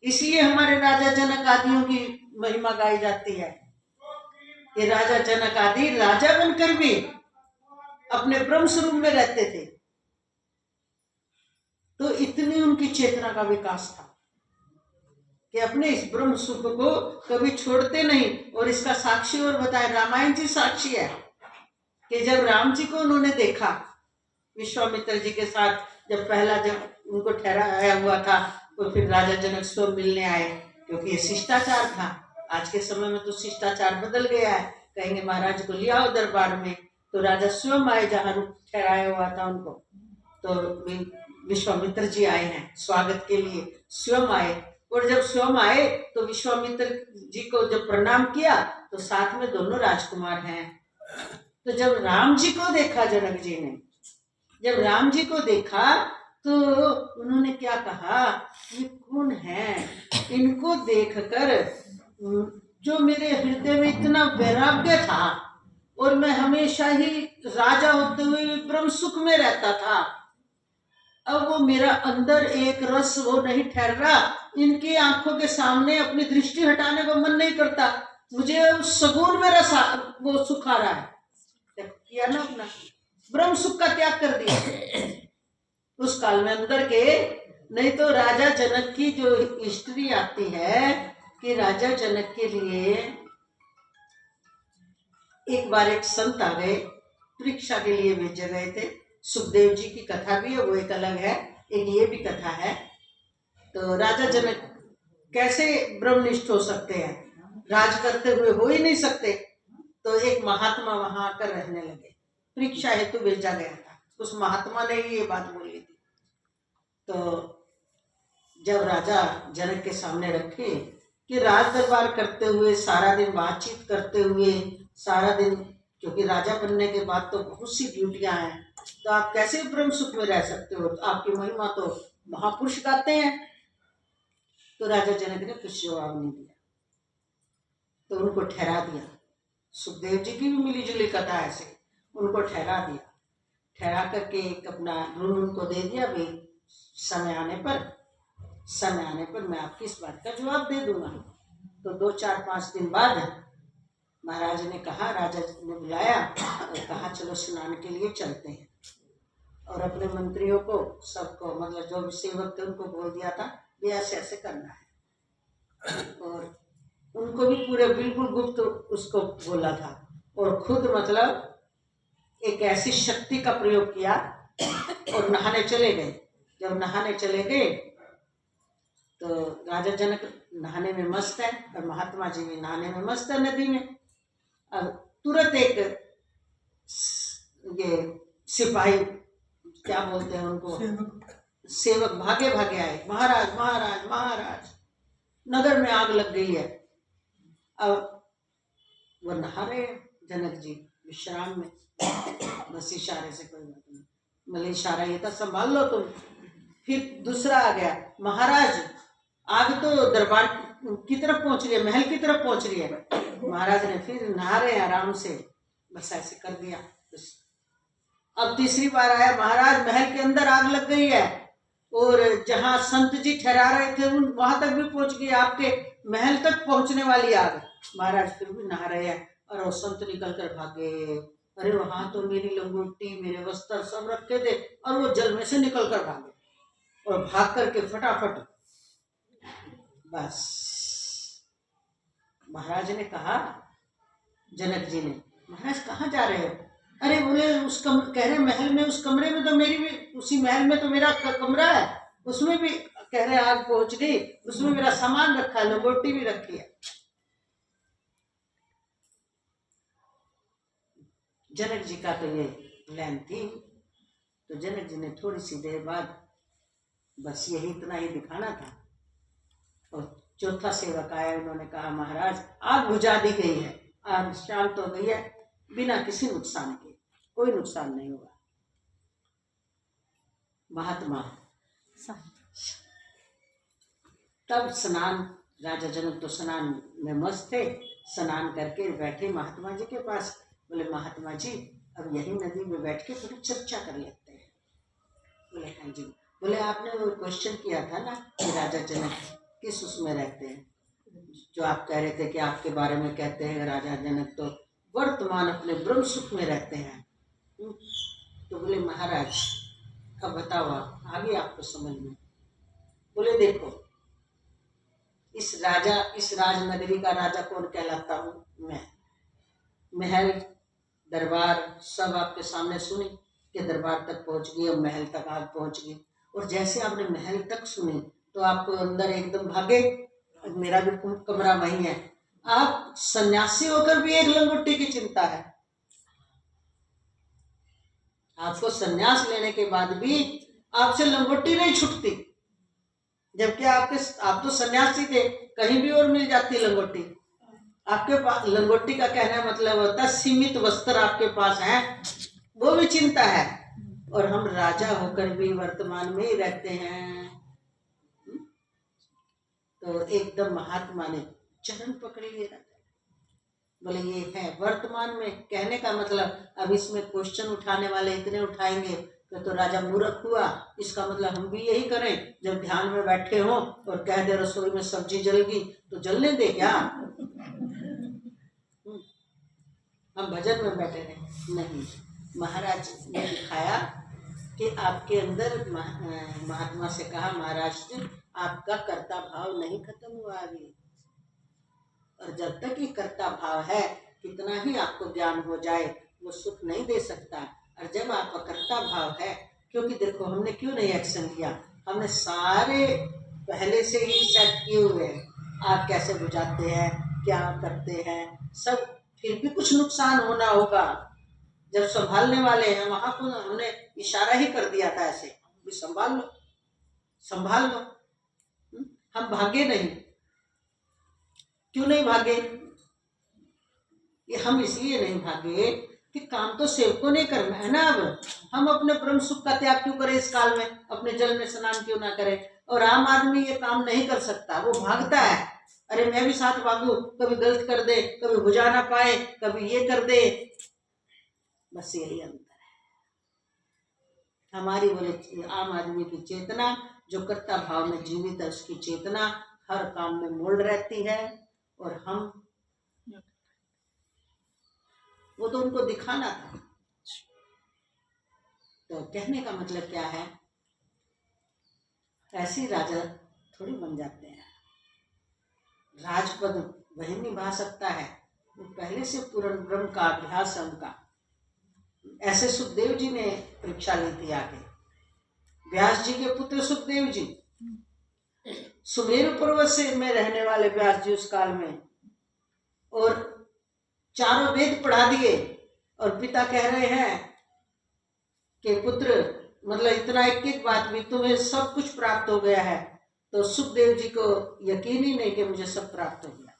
इसलिए हमारे राजा जनक आदियों की महिमा गाई जाती है कि राजा जनक आदि राजा बनकर भी अपने ब्रह्म स्वरूप में रहते थे, तो इतनी उनकी चेतना का विकास था कि अपने इस ब्रह्म सुख को कभी छोड़ते नहीं। और इसका साक्षी और बताए, रामायण जी साक्षी है कि जब राम जी को उन्होंने देखा विश्वामित्र जी के साथ, जब पहला जब उनको ठहराया हुआ था, तो फिर राजा जनक स्वयं मिलने आए, क्योंकि ये शिष्टाचार था। आज के समय में तो शिष्टाचार बदल गया है, कहेंगे महाराज को लिया आओ दरबार में, तो राजा स्वयं आए जहाँ ठहराया हुआ था उनको, तो विश्वामित्र जी आए हैं स्वागत के लिए, स्वयं आए। और जब स्वयं आए तो विश्वामित्र जी को जब प्रणाम किया तो साथ में दोनों राजकुमार हैं। तो जब राम जी को देखा जनक जी ने, जब राम जी को देखा तो उन्होंने क्या कहा, ये कौन है? इनको देखकर जो मेरे हृदय में इतना वैराग्य था और मैं हमेशा ही राजा होते हुए ब्रह्म सुख में रहता था, अब वो मेरा अंदर एक रस वो नहीं ठहर रहा, इनकी आंखों के सामने अपनी दृष्टि हटाने को मन नहीं करता, मुझे उस सगुन में रस वो सुख आ रहा है। किया ना अपना ब्रह्म सुख का त्याग कर दिया उस काल में अंदर के। नहीं तो राजा जनक की जो हिस्ट्री आती है कि राजा जनक के लिए एक बार एक संत आ गए, परीक्षा के लिए भेजे गए थे। सुखदेव जी की कथा भी है, वो एक अलग है, एक ये भी कथा है। तो राजा जनक कैसे ब्रह्मनिष्ठ हो सकते हैं, राज करते हुए हो ही नहीं सकते। तो एक महात्मा वहां आकर रहने लगे, परीक्षा हेतु भेजा गया था। उस महात्मा ने ही ये बात बोली थी। तो जब राजा जनक के सामने रखे कि राज दरबार करते हुए, सारा दिन बातचीत करते हुए, सारा दिन, क्योंकि राजा बनने के बाद तो बहुत सी ड्यूटियां हैं, तो आप कैसे ब्रह्म सुख में रह सकते हो? तो आपकी महिमा तो महापुरुष गाते हैं। तो राजा जनक ने कुछ जवाब नहीं दिया, तो उनको ठहरा दिया। सुखदेव जी की भी मिली जुली कथा ऐसे, उनको ठहरा दिया। ठहरा करके एक अपना ऋण उनको दे दिया, भाई समय आने पर मैं आपकी इस बात का जवाब दे दूंगा। तो 2-4-5 दिन बाद महाराज ने कहा, राजा ने बुलाया और कहा चलो स्नान के लिए चलते हैं। और अपने मंत्रियों को, सबको, मतलब जो भी सेवक थे उनको बोल दिया था ये ऐसे ऐसे करना है। और उनको भी पूरे बिल्कुल गुप्त उसको बोला था। और खुद मतलब एक ऐसी शक्ति का प्रयोग किया और नहाने चले गए। जब नहाने चले गए तो राजा जनक नहाने में मस्त है और महात्मा जी भी नहाने में मस्त है नदी में। अब तुरंत एक ये सिपाही, क्या बोलते हैं उनको, सेवक भागे भागे आए, महाराज महाराज महाराज नगर में आग लग गई है। अब वो नहा रहे जनक जी विश्राम में, बस इशारे से, कोई बात नहीं, मतलब इशारा ये था संभाल लो तुम। फिर दूसरा आ गया, महाराज आग तो दरबार की तरफ पहुंच रही है, महल की तरफ पहुंच रही है। महाराज ने फिर नहा रहे आराम से, बस ऐसे कर दिया। बस अब तीसरी बार आया, महाराज महल के अंदर आग लग गई है और जहां संत जी ठहरा रहे थे वहां तक भी पहुंच गई, आपके महल तक पहुंचने वाली आग। महाराज फिर भी नहा रहे हैं और वो संत निकल कर भागे। अरे वहां तो मेरी लंगोटी, मेरे वस्त्र सब रखे थे और वो जल में से निकल कर भागे। और भाग करके फटाफट, बस महाराज ने कहा, जनक जी ने, महाराज कहाँ जा रहे हो? अरे बोले कह रहे महल में, उस कमरे में तो मेरी भी, उसी महल में तो मेरा कमरा है, उसमें भी कह रहे आग पहुंच गई, उसमें मेरा सामान रखा है, लंगोटी भी रखी है। जनक जी का तो ये प्लान थी। तो जनक जी ने थोड़ी सी देर बाद बस यही इतना ही दिखाना था। और चौथा सेवक आया, उन्होंने कहा महाराज आग बुझा दी गई है, आग शांत हो गई है, बिना किसी नुकसान के, कोई नुकसान नहीं होगा। महात्मा तब स्नान, राजा जनक तो स्नान में मस्त थे, स्नान करके बैठे महात्मा जी के पास। बोले महात्मा जी अब यही नदी में बैठ के थोड़ी चर्चा कर लेते हैं। बोले हाँ जी। बोले आपने वो क्वेश्चन किया था ना कि राजा जनक किस उसमें रहते हैं, जो आप कह रहे थे कि आपके बारे में कहते हैं राजा जनक तो वर्तमान अपने ब्रह्म सुख में रहते हैं। तो बोले महाराज अब बताओ, आगे आपको समझ में। बोले देखो, इस राजनगरी का राजा कौन कहलाता हूँ मैं। महल दरबार सब आपके सामने सुनी कि दरबार तक पहुंच गई और महल तक आग पहुंच गई। और जैसे आपने महल तक सुनी तो आपको अंदर एकदम भागे, मेरा भी कमरा वही है। आप सन्यासी होकर भी एक लंगोटी की चिंता है, आपको सन्यास लेने के बाद भी आपसे लंगोटी नहीं छूटती, जबकि आप तो सन्यासी थे, कहीं भी और मिल जाती लंगोटी। आपके पास लंगोटी का कहना मतलब होता है सीमित वस्त्र आपके पास है, वो भी चिंता है। और हम राजा होकर भी वर्तमान में ही रहते हैं। तो एकदम महात्मा ने चरण पकड़ लिए राजा। बोले ये है वर्तमान में, कहने का मतलब अब इसमें क्वेश्चन उठाने वाले इतने उठाएंगे तो राजा मूर्ख हुआ। इसका मतलब हम भी यही करें, जब ध्यान में बैठे हो और कह दे रसोई में सब्जी जल गई तो जलने दे क्या, हम भजन में बैठे रहे। नहीं, महाराज ने दिखाया कि आपके अंदर, महात्मा से कहा महाराज जी आपका कर्ता भाव नहीं खत्म हुआ अभी, और जब तक ये कर्ता भाव है कितना ही आपको ज्ञान हो जाए वो सुख नहीं दे सकता। और जब आपका कर्ता भाव है, क्योंकि देखो हमने क्यों नहीं एक्शन किया, हमने सारे पहले से ही सेट किए हुए हैं, आप कैसे बुझाते हैं, क्या करते हैं सब, फिर भी कुछ नुकसान होना होगा। जब संभालने वाले हैं वहां को हमने इशारा ही कर दिया था ऐसे भी संभाल लो संभाल लो। हम भागे नहीं। क्यों नहीं भागे? ये हम इसलिए नहीं भागे कि काम तो सेवकों ने करना है ना। अब हम अपने ब्रह्म सुख का त्याग क्यों करें इस काल में, अपने जल में स्नान क्यों ना करें? और आम आदमी ये काम नहीं कर सकता, वो भागता है। अरे मैं भी साथ भागू, कभी गलत कर दे, कभी बुझा ना पाए, कभी ये कर दे। बस यही अंतर है। हमारी बोले आम आदमी की चेतना जो कर्ता भाव में जीवित है, उसकी चेतना हर काम में मोड़ रहती है। और हम वो तो उनको दिखाना था। तो कहने का मतलब क्या है, ऐसी राजा थोड़ी बन जाते हैं। राजपद वही निभा सकता है वो पहले से पूर्ण ब्रह्म का अभ्यास है उनका। ऐसे सुखदेव जी ने परीक्षा ली थी आगे। व्यास जी के पुत्र सुखदेव जी, सुमेरु पर्वत से में रहने वाले व्यास जी उस काल में, और चारों वेद पढ़ा दिए। और पिता कह रहे हैं कि पुत्र मतलब इतना एक एक बात भी, तुम्हें सब कुछ प्राप्त हो गया है। तो सुखदेव जी को यकीन ही नहीं कि मुझे सब प्राप्त हो गया।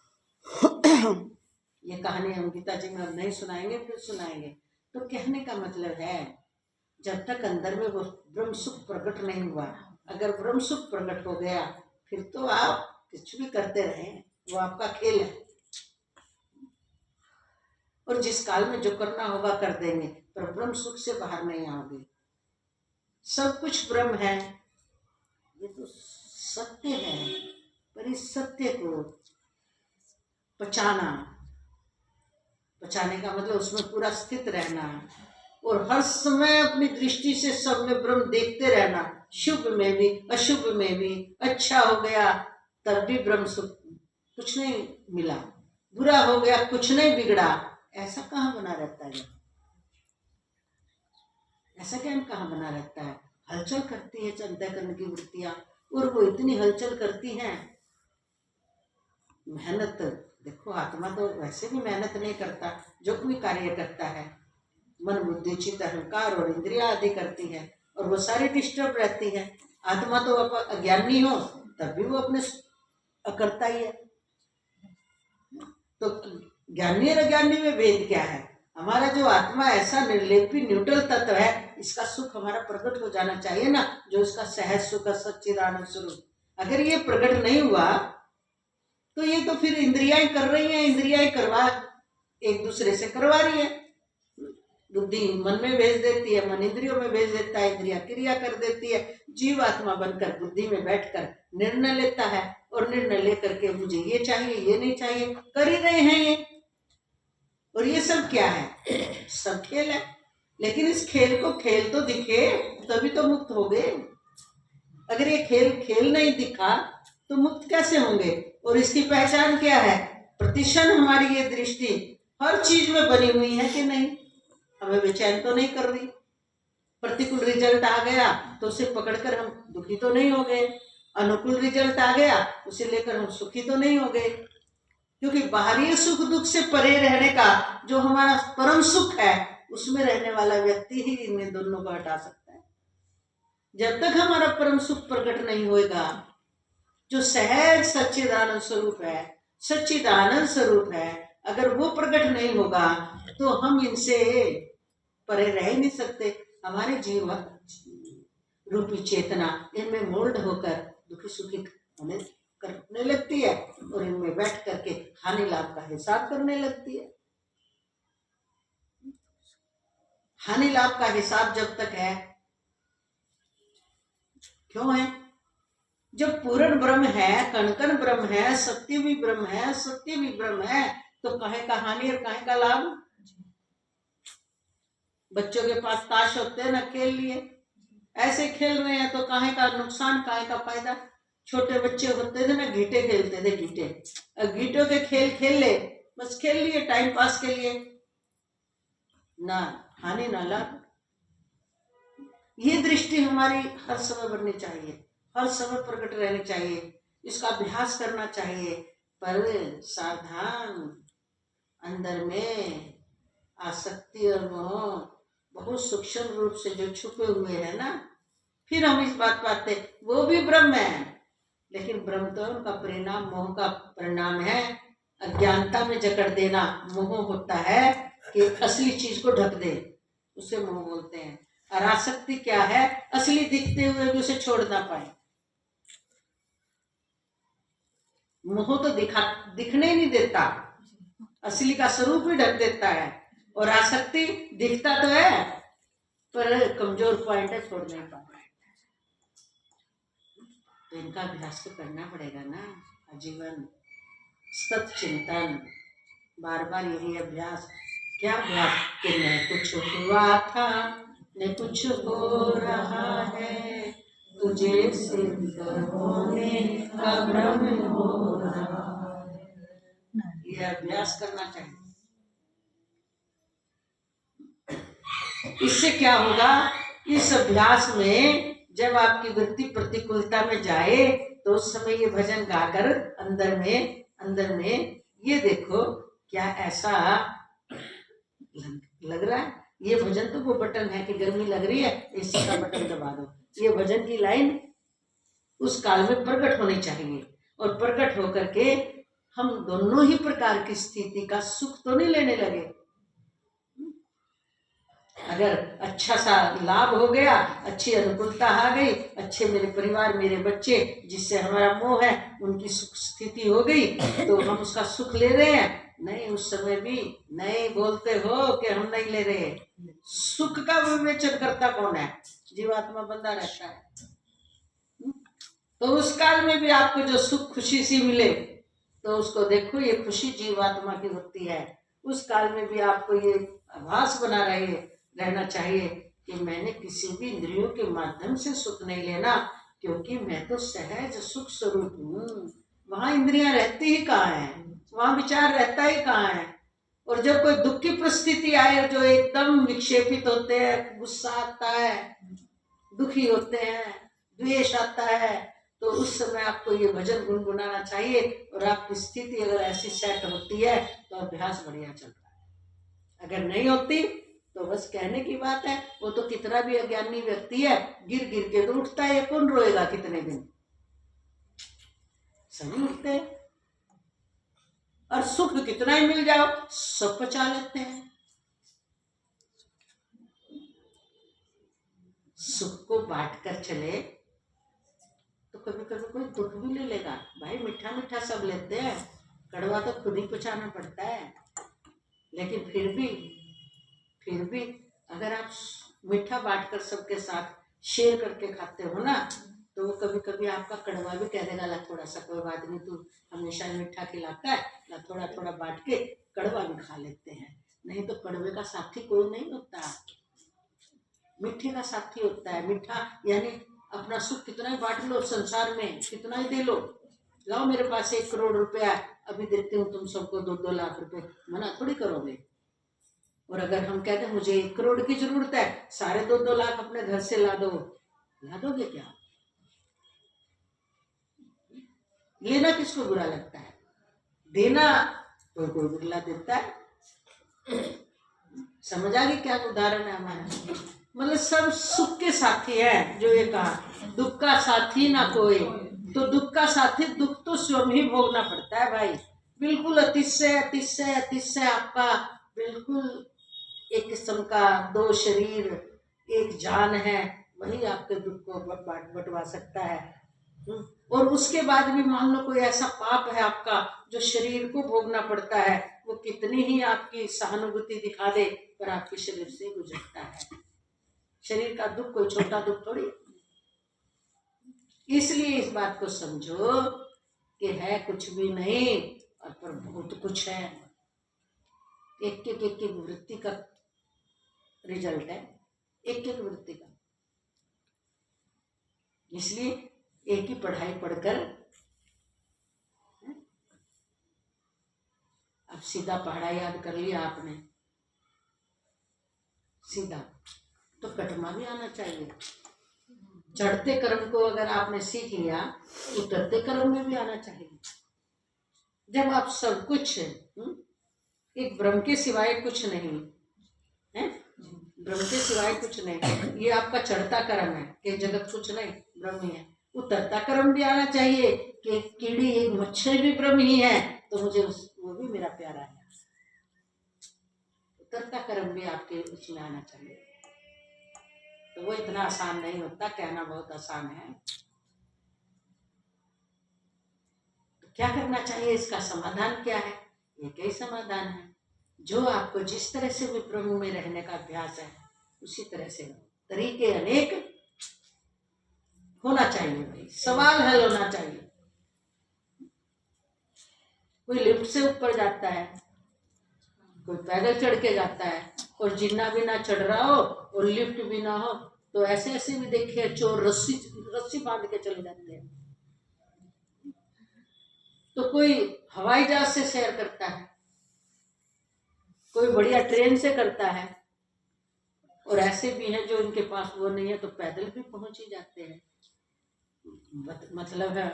ये कहानी हम गीता जी में अब नहीं सुनाएंगे, फिर सुनाएंगे। तो कहने का मतलब है जब तक अंदर में वो ब्रह्म सुख प्रकट नहीं हुआ, अगर ब्रह्म सुख प्रकट हो गया फिर तो आप कुछ भी करते रहे, वो आपका खेल है। और जिस काल में जो करना होगा कर देंगे, पर ब्रह्म सुख से बाहर नहीं आओगे। सब कुछ ब्रह्म है, ये तो सत्य है, पर इस सत्य को पचाने का मतलब उसमें पूरा स्थित रहना, और हर समय अपनी दृष्टि से सब में ब्रह्म देखते रहना, शुभ में भी अशुभ में भी। अच्छा हो गया तब भी ब्रह्म सुख, कुछ नहीं मिला, बुरा हो गया कुछ नहीं बिगड़ा, ऐसा कहाँ बना रहता है? ऐसा क्या कहाँ बना रहता है? हलचल करती है अंतःकरण की वृत्तियां, और वो इतनी हलचल करती हैं। मेहनत देखो, आत्मा तो वैसे भी मेहनत नहीं करता, जो कोई कार्य करता है मन बुद्धि चित्त अहंकार और इंद्रिया आदि करती है, और वो सारी डिस्टर्ब रहती है। आत्मा तो अज्ञानी हो तब भी वो अपने करता ही है। तो ज्ञानी और अज्ञानी में भेद क्या है? हमारा जो आत्मा ऐसा निर्लेपी न्यूट्रल तत्व है, इसका सुख हमारा प्रकट हो जाना चाहिए ना, जो इसका सहज सुख सच्चिदानंद स्वरूप। अगर ये प्रकट नहीं हुआ तो ये तो फिर इंद्रियाएं कर रही हैं, इंद्रियाएं करवा एक दूसरे से करवा रही है। बुद्धि मन में भेज देती है, मन इंद्रियों में भेज देता है, इंद्रिया क्रिया कर देती है। जीव आत्मा बनकर बुद्धि में बैठकर निर्णय लेता है, और निर्णय लेकर के मुझे ये चाहिए ये नहीं चाहिए कर ही रहे हैं ये। और ये सब क्या है? सब खेल है। लेकिन इस खेल को खेल तो दिखे तभी तो मुक्त हो गए। अगर ये खेल खेल नहीं दिखा तो मुक्त कैसे होंगे? और इसकी पहचान क्या है? प्रतिक्षण हमारी ये दृष्टि हर चीज में बनी हुई है कि नहीं, हमें बेचैन तो नहीं कर रही। प्रतिकूल रिजल्ट आ गया तो उसे पकड़कर हम दुखी तो नहीं हो गए, अनुकूल रिजल्ट आ गया उसे लेकर हम सुखी तो नहीं हो गए। क्योंकि बाहरी सुख दुख से परे रहने का जो हमारा परम सुख है, उसमें रहने वाला व्यक्ति ही इनमें दोनों को हटा सकता है। जब तक हमारा परम सुख प्रकट नहीं होगा, जो सहज सच्चिदानंद स्वरूप है, सच्चिदानंद स्वरूप है, अगर वो प्रकट नहीं होगा तो हम इनसे परे रह ही नहीं सकते। हमारे जीवन रूपी चेतना इनमें मोल्ड होकर दुखी सुखी होने करने लगती है, और इनमें बैठ करके हानि लाभ का हिसाब करने लगती है। हानि लाभ का हिसाब जब तक है, क्यों है? जब पूर्ण ब्रह्म है, कण कण ब्रह्म है, सत्य भी ब्रह्म है, सत्य भी ब्रह्म है, तो काहे का हानि और काहे का लाभ? बच्चों के पास ताश होते हैं ना, खेल लिए, ऐसे खेल रहे हैं तो काहे का नुकसान काहे का फायदा? छोटे बच्चे होते थे ना, गीटे खेलते थे, गीटे, अब गीटों के खेल खेल ले, बस खेल लिए टाइम पास के लिए, ना हानि ना लाभ। ये दृष्टि हमारी हर समय बननी चाहिए, हर समय प्रकट रहनी चाहिए, इसका अभ्यास करना चाहिए। पर सावधान, अंदर में आसक्ति और मोह बहुत सूक्ष्म रूप से जो छुपे हुए हैं ना, फिर हम इस बात पाते वो भी ब्रह्म है, लेकिन ब्रह्म तो उनका परिणाम मोह का परिणाम है। अज्ञानता में जकड़ देना मोह होता है कि असली चीज को ढक दे, उसे मोह बोलते हैं। और आसक्ति क्या है? असली दिखते हुए भी उसे छोड़ ना पाए। मोह तो दिखने ही नहीं देता, असली का स्वरूप ही ढक देता है। और आसक्ति दिखता तो है पर कमजोर पॉइंट है, छोड़ नहीं पाता है। तो इनका अभ्यास तो करना पड़ेगा ना आजीवन। सत चिंतन, बार बार यही अभ्यास। क्या अभ्यास? कि न कुछ हुआ था न कुछ हो रहा है, तुझे सिद्ध होने का भ्रम हो रहा है। ये अभ्यास करना चाहिए। इससे क्या होगा? इस अभ्यास में जब आपकी वृत्ति प्रतिकूलता में जाए तो उस समय ये भजन गाकर अंदर में ये देखो क्या ऐसा लग रहा है। ये भजन तो वो बटन है कि गर्मी लग रही है, एसी का बटन दबा दो। ये भजन की लाइन उस काल में प्रकट होनी चाहिए। और प्रकट होकर के हम दोनों ही प्रकार की स्थिति का सुख तो नहीं लेने लगे। अगर अच्छा सा लाभ हो गया, अच्छी अनुकूलता आ गई, अच्छे मेरे परिवार, मेरे बच्चे जिससे हमारा मोह है उनकी सुख स्थिति हो गई, तो हम उसका सुख ले रहे हैं? नहीं, उस समय भी नहीं बोलते हो कि हम नहीं ले रहे। सुख का विवेचन करता कौन है? जीवात्मा बंदा रहता है। तो उस काल में भी आपको जो सुख खुशी सी मिले तो उसको देखो, ये खुशी जीवात्मा की होती है। उस काल में भी आपको ये आभास बना रहना चाहिए कि मैंने किसी भी इंद्रियों के माध्यम से सुख नहीं लेना, क्योंकि मैं तो सहज सुख स्वरूप हूँ। वहां इंद्रियां रहती ही कहाँ है, वहां विचार रहता ही कहाँ है। और जब कोई दुख की परिस्थिति आए, जो एकदम विक्षेपित होते हैं, गुस्सा आता है, दुखी होते हैं, द्वेष आता है, तो उस समय आपको ये भजन गुनगुनाना चाहिए। और आपकी स्थिति अगर ऐसी सेट होती है तो अभ्यास बढ़िया चल रहा है। अगर नहीं होती तो बस कहने की बात है। वो तो कितना भी अज्ञानी व्यक्ति है, गिर गिर के तो उठता है। कौन रोएगा कितने दिन? सभी उठते हैं। और सुख कितना ही मिल जाओ सब पचा लेते हैं। सुख को बांट कर चले तो कभी कभी कोई दुख भी ले लेगा। भाई मीठा मीठा सब लेते हैं, कड़वा तो खुद ही पचाना पड़ता है। लेकिन फिर भी अगर आप मीठा बांटकर सबके साथ शेयर करके खाते हो ना, तो वो कभी कभी आपका कड़वा भी कह देगा, ला थोड़ा सा, कोई बात नहीं, तू हमेशा मीठा खिलाता है, ला थोड़ा थोड़ा बांट के कड़वा भी खा लेते हैं। नहीं तो कड़वे का साथी कोई नहीं होता, मीठे का साथी होता है। मीठा यानी अपना सुख कितना ही बांट लो, संसार में कितना ही दे लो। लाओ मेरे पास 1 करोड़ रुपया, अभी देते हूँ तुम सबको 2-2 लाख रुपए, मना थोड़ी करोगे। और अगर हम कहते हैं मुझे 1 करोड़ की जरूरत है, सारे 2-2 लाख अपने घर से ला दोगे क्या? लेना किसको बुरा लगता है? देना कोई कोई बुरा देता है। समझ आ गई क्या उदाहरण है हमारा? मतलब सब सुख के साथी है। जो ये कहा दुख का साथी ना कोई, तो दुख का साथी दुख तो स्वयं ही भोगना पड़ता है भाई। बिल्कुल अतिशय आपका बिल्कुल एक किस्म का 2 शरीर 1 जान है, वही आपके दुख को बटवा सकता है। और उसके बाद भी मान लो कोई ऐसा पाप है आपका जो शरीर को भोगना पड़ता है, वो कितनी ही आपकी सहानुभूति दिखा दे पर आपके शरीर से गुजरता है। शरीर का दुख कोई छोटा दुख थोड़ी। इसलिए इस बात को समझो कि है कुछ भी नहीं और पर बहुत कुछ है। एक वृत्ति का रिजल्ट है, एक वृत्ति का। इसलिए एक ही पढ़ाई पढ़कर अब सीधा पढ़ाई याद कर लिया आपने, सीधा तो कटमा भी आना चाहिए। चढ़ते कर्म को अगर आपने सीख लिया, उतरते कर्म में भी आना चाहिए। जब आप सब कुछ एक ब्रह्म के सिवाय कुछ नहीं, ब्रह्म के सिवाय कुछ नहीं। ये आपका चढ़ता कर्म है कि जगत कुछ नहीं, ब्रह्म ही है। उतरता कर्म भी आना चाहिए कि एक कीड़ी एक मच्छर भी ब्रह्म ही है, तो मुझे वो भी मेरा प्यारा है। उतरता कर्म भी आपके उसमें आना चाहिए। तो वो इतना आसान नहीं होता, कहना बहुत आसान है। तो क्या करना चाहिए, इसका समाधान क्या है? एक ही समाधान है, जो आपको जिस तरह से भी प्रभु में रहने का अभ्यास है उसी तरह से तरीके अनेक होना चाहिए भाई, सवाल हल होना चाहिए। कोई लिफ्ट से ऊपर जाता है, कोई पैदल चढ़ के जाता है, और जिन्ना भी ना चढ़ रहा हो और लिफ्ट भी ना हो, तो ऐसे ऐसे भी देखे चोर रस्सी बांध के चले जाते हैं। तो कोई हवाई जहाज से सैर करता है, कोई बढ़िया ट्रेन से करता है, और ऐसे भी हैं जो इनके पास वो नहीं है तो पैदल भी पहुंच ही जाते हैं। मतलब है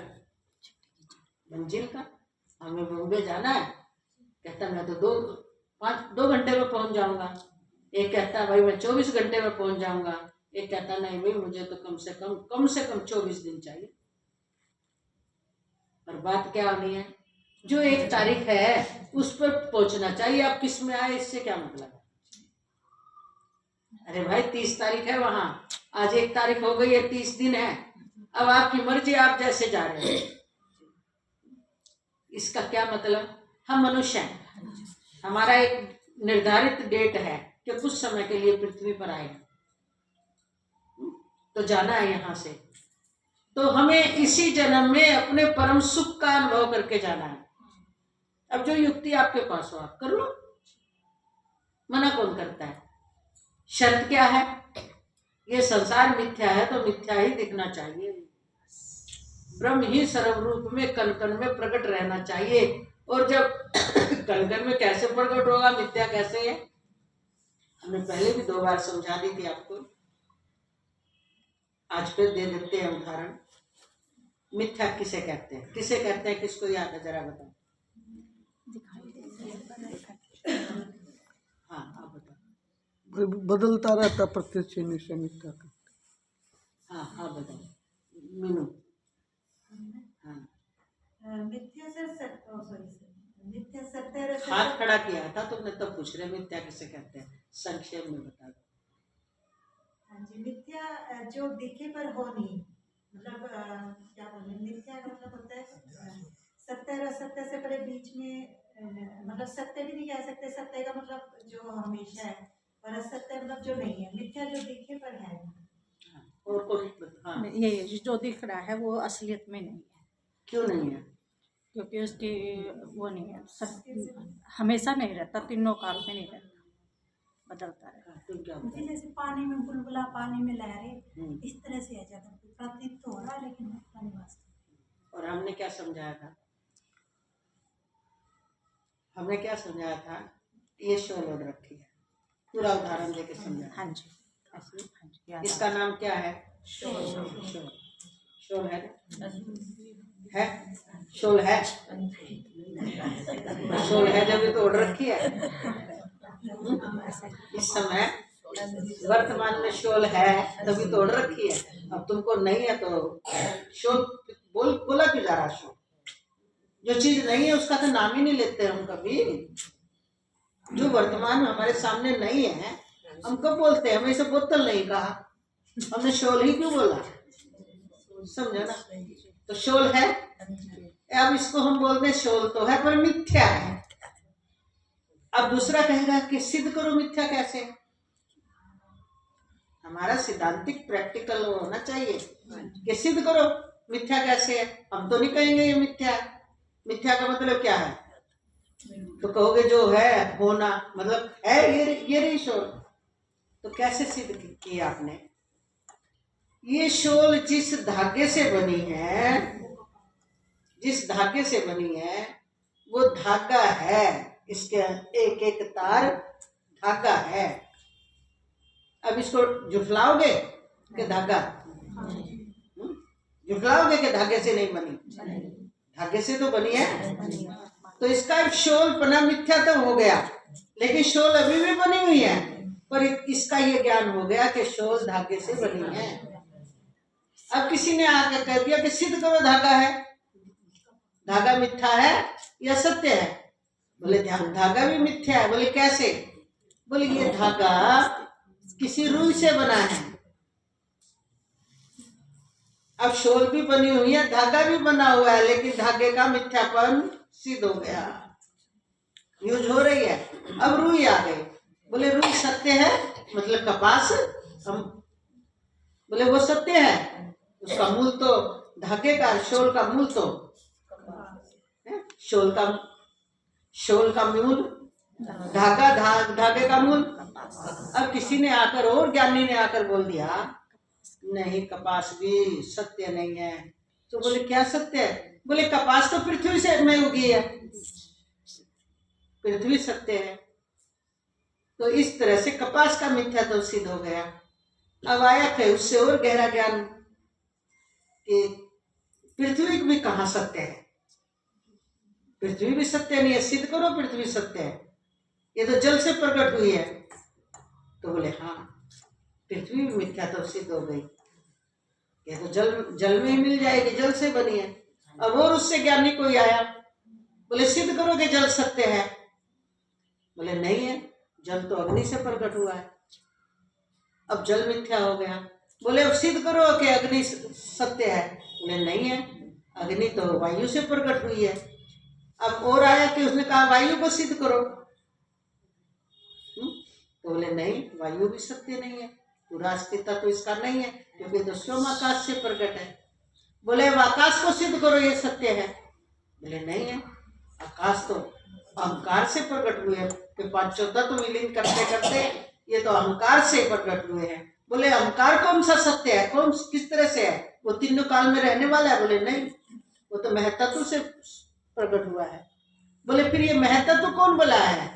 मंजिल का। हमें बॉम्बे जाना है, कहता मैं तो 2 घंटे में पहुंच जाऊंगा। एक कहता है भाई मैं 24 घंटे में पहुंच जाऊंगा। एक कहता नहीं भाई मुझे तो कम से कम 24 दिन चाहिए। और बात क्या होनी है, जो एक तारीख है उस पर पहुंचना चाहिए। आप किस में आए इससे क्या मतलब है? अरे भाई 30 तारीख है वहां, आज 1 तारीख हो गई है, 30 दिन है। अब आपकी मर्जी, आप जैसे जा रहे हैं। इसका क्या मतलब? हम मनुष्य हैं, हमारा एक निर्धारित डेट है कि कुछ समय के लिए पृथ्वी पर आए, तो जाना है यहाँ से। तो हमें इसी जन्म में अपने परम सुख का अनुभव करके जाना है। अब जो युक्ति आपके पास हो आप कर लो, मना कौन करता है? शर्त क्या है? ये संसार मिथ्या है तो मिथ्या ही दिखना चाहिए। ब्रह्म ही सर्वरूप में कण कण में प्रकट रहना चाहिए। और जब कण कण में कैसे प्रकट होगा, मिथ्या कैसे है? हमने पहले भी 2 बार समझा दी थी आपको, आज फिर दे देते हैं उदाहरण। मिथ्या किसे कहते हैं? किसे कहते हैं? किसको याद है? जरा बताओ। हाँ आप बताओ। बदलता रहता प्रत्यक्ष निश्चय मिथ्या का। हाँ बताओ मीनू। हाँ मिथ्या से मिथ्या सत्य हाथ खड़ा किया था तुमने, तब पूछ रहे मिथ्या किसे कहते हैं, संक्षेप में बता दो। हाँ जी, मिथ्या जो दिखे पर हो नहीं, मतलब क्या बोले, मिथ्या का मतलब होता है सत्य और असत्य से पहले बीच में, मतलब सत्य भी नहीं कह सकते। सत्य का मतलब जो हमेशा है, और असत्य मतलब जो नहीं है। मिथ्या जो दिखे पर है। और कोई? हाँ ये जो दिख रहा है वो असलियत में नहीं है। क्यों नहीं है? क्योंकि उसकी वो नहीं है, हमेशा नहीं रहता, तीनों काल में नहीं रहता, बदलता रहता। तुम क्या जी, बताओ? जैसे पानी में बुलबुला, पानी में लहरें, इस तरह से है जगत। प्रतीत तो हो रहा है लेकिन होता नहीं वास्तव। और हमने क्या समझाया था? हमने क्या समझाया था? ये शोल ओढ़ रखी है, पूरा उदाहरण देके समझाया। हाँ जी, ऐसे ही, हाँ जी, याद इसका नाम क्या है? शोल। शोल है? शोल है? शोल है जब तो ओढ़ रखी है। इस समय वर्तमान में शोल है तभी तो ओढ़ रखी है। अब तुमको नहीं है तो शोल बोला क्यों जा रहा? शोल जो चीज नहीं है उसका तो नाम ही नहीं लेते हम कभी। जो वर्तमान में हमारे सामने नहीं है हम कब बोलते हैं? हमें इसे बोतल नहीं कहा, हमने शोल ही क्यों बोला? समझा ना? तो शोल है। अब इसको हम बोलते हैं शोल तो है पर मिथ्या है। अब दूसरा कहेगा कि सिद्ध करो मिथ्या कैसे। हमारा सिद्धांतिक प्रैक्टिकल होना चाहिए कि सिद्ध करो मिथ्या कैसे है। हम तो नहीं कहेंगे ये मिथ्या है। मिथ्या का मतलब क्या है? तो कहोगे जो है होना, मतलब है ये रही शोल। तो कैसे सिद्ध की आपने? ये शोल जिस धागे से बनी है, जिस धागे से बनी है वो धागा है, इसके एक एक तार धागा है। अब इसको जुफलाओगे कि धागा? जुफलाओगे कि धागे से नहीं बनी? धागे से तो बनी है। तो इसका शोल पना मिथ्या तो हो गया, लेकिन शोल अभी भी बनी हुई है। पर इसका ये ज्ञान हो गया कि शोल धागे से बनी है। अब किसी ने आकर कह दिया कि सिद्ध करो धागा है, धागा मिथ्या है या सत्य है? बोले धागा भी मिथ्या है। बोले कैसे? बोले ये धागा किसी रुई से बना है। अब शोल भी बनी हुई है, धागा भी बना हुआ है, लेकिन धागे का मिथ्यापन सिद्ध हो गया, यूज हो रही है। अब रुई आ गई। बोले रुई सत्य है, मतलब कपास हम बोले वो सत्य है, उसका मूल तो धागे का, शोल का मूल तो शोल का मूल धागा, धागे का मूल। अब किसी ने आकर, और ज्ञानी ने आकर बोल दिया नहीं कपास भी सत्य नहीं है। तो बोले क्या सत्य है? बोले कपास तो पृथ्वी से में उगी है, पृथ्वी सत्य है। तो इस तरह से कपास का मिथ्या तो सिद्ध हो गया। अब आया थे उससे और गहरा ज्ञान कि पृथ्वी भी कहाँ सत्य है, पृथ्वी भी सत्य नहीं है, सिद्ध करो पृथ्वी सत्य है, ये तो जल से प्रकट हुई है। तो बोले हाँ पृथ्वी भी मिथ्या तो सिद्ध हो गई, ये तो जल में ही मिल जाएगी, जल से बनी है। अब और उससे ज्ञानी कोई आया, बोले सिद्ध करो कि जल सत्य है। बोले नहीं है, जल तो अग्नि से प्रकट हुआ है, अब जल मिथ्या हो गया। बोले अब सिद्ध करो कि अग्नि सत्य है। बोले नहीं है, अग्नि तो वायु से प्रकट हुई है। अब और आया कि उसने कहा वायु को सिद्ध करो। तो बोले नहीं, वायु भी सत्य नहीं है, पूरा अस्तित्व तो इसका नहीं है, क्योंकि तो स्वयं आकाश से प्रकट है। बोले अब आकाश को सिद्ध करो ये सत्य है। बोले नहीं है, आकाश तो अहंकार से प्रकट हुए हैं, कि पांचों तत्व विलीन करते करते ये तो अहंकार से प्रकट हुए हैं। बोले अहंकार कौन सा सत्य है, कौन किस तरह से है, वो तीनों काल में रहने वाला है? बोले नहीं, वो तो महतत्व से प्रकट हुआ है। बोले फिर ये महतत्व कौन बोला है?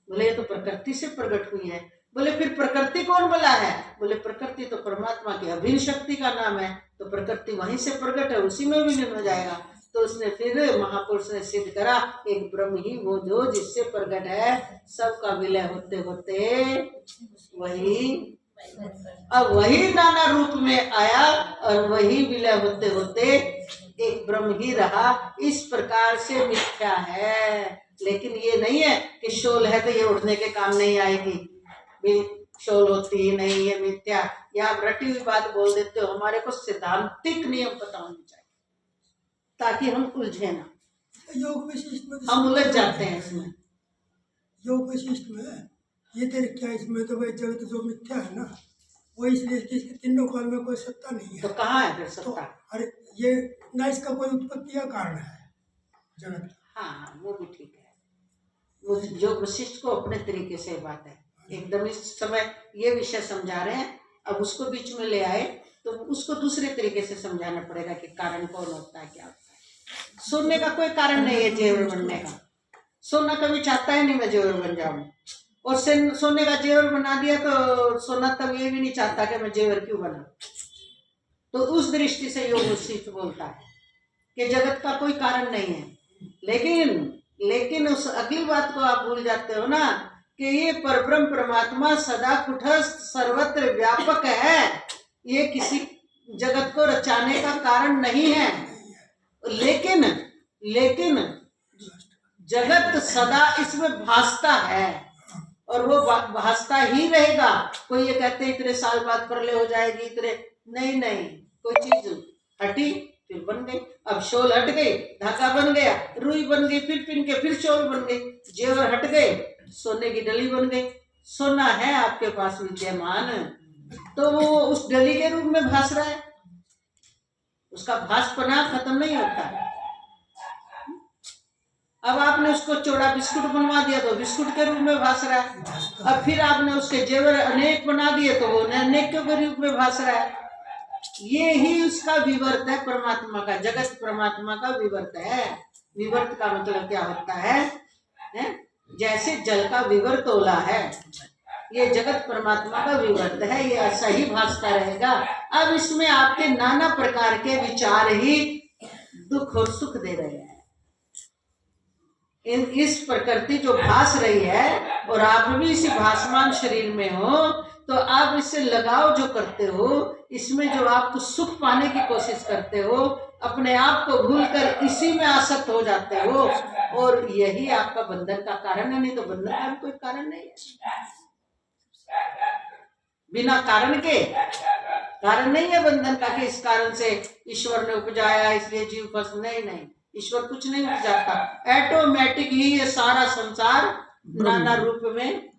बोले ये तो प्रकृति से प्रकट हुई है। बोले फिर प्रकृति कौन बोला है? बोले प्रकृति तो परमात्मा की अभिन्न शक्ति का नाम है, तो प्रकृति वहीं से प्रकट है, उसी में विलीन हो जाएगा। तो उसने फिर महापुरुष ने सिद्ध करा एक ब्रह्म ही वो जो जिससे प्रकट है, सबका विलय होते होते वही, अब वही नाना रूप में आया और वही विलय होते होते एक ब्रह्म ही रहा। इस प्रकार से मिथ्या है, लेकिन ये नहीं है कि शोल है तो ये उड़ने के काम नहीं आएगी, शोल होती ही नहीं, ये मिथ्या, या आप रटी हुई बात बोल देते हो। हमारे को सिद्धांतिक नियम पता होने चाहिए ताकि हम उलझे ना। योग विशिष्ट में हम उलझ जाते हैं इसमें। योग विशिष्ट में ये तेरे क्या, इसमें तो भाई जगत जो मिथ्या है ना, वो इसलिए कि इसके तीनों काल में कोई सत्ता नहीं है। तो कहाँ है फिर तो सत्ता? अरे ये ना इसका कोई उत्पत्ति या कारण है जगत। हाँ वो भी ठीक है, वो जो वशिष्ठ को अपने तरीके से बात है, एकदम इस समय ये विषय समझा रहे हैं, अब उसको बीच में ले आए तो उसको दूसरे तरीके से समझाना पड़ेगा कि कारण कौन होता है, क्या होता है। सोने का कोई कारण नहीं है जेवर बनने का, सोना कभी चाहता है नहीं मैं जेवर बन जाऊं, और सोने का जेवर बना दिया तो सोना तब ये भी नहीं चाहता कि मैं जेवर क्यों बना। तो उस दृष्टि से योग वशिष्ठ बोलता है कि जगत का कोई कारण नहीं है, लेकिन उस अगली बात को आप भूल जाते हो ना कि ये परब्रह्म परमात्मा सदा कुटस्थ सर्वत्र व्यापक है, ये किसी जगत को रचाने का कारण नहीं है। लेकिन जगत सदा इसमें भासता है और वो भासता ही रहेगा। कोई ये कहते इतने साल बाद प्रलय हो जाएगी, इतने नहीं, कोई चीज हटी फिर बन गई। अब शोल हट गई, धागा बन गया, रुई बन गई, फिर पिन के फिर शोल बन गई, जेवर हट गए, सोने की डली बन गई। सोना है आपके पास विद्यमान, तो वो उस डली के रूप में भास रहा है, उसका भासपना खत्म नहीं होता। अब आपने उसको चौड़ा बिस्कुट बनवा दिया तो बिस्कुट के रूप में भास रहा है। अब फिर आपने उसके जेवर अनेक बना दिए तो वो अनेक के रूप में भास रहा है। ये ही उसका विवर्त है परमात्मा का, जगत परमात्मा का विवर्त है। विवर्त का मतलब क्या होता है? जैसे जल का विवर्त ओला है, ये जगत परमात्मा का विवर्त है, ये ऐसा ही भासता रहेगा। अब इसमें आपके नाना प्रकार के विचार ही दुख और सुख दे रहे हैं। इस प्रकृति जो भास रही है और आप भी इसी भासमान शरीर में हो, तो आप इससे लगाव जो करते हो, इसमें जो आप सुख पाने की कोशिश करते हो, अपने आप को भूलकर इसी में आसक्त हो जाते हो, और यही आपका बंधन का कारण है। नहीं तो बंधन का कोई कारण नहीं है। बिना कारण के कारण नहीं है बंधन का कि इस कारण से ईश्वर ने उपजाया इसलिए जीव फंस, नहीं, ईश्वर कुछ नहीं उपजाता। ऑटोमेटिकली ये सारा संसार नाना रूप में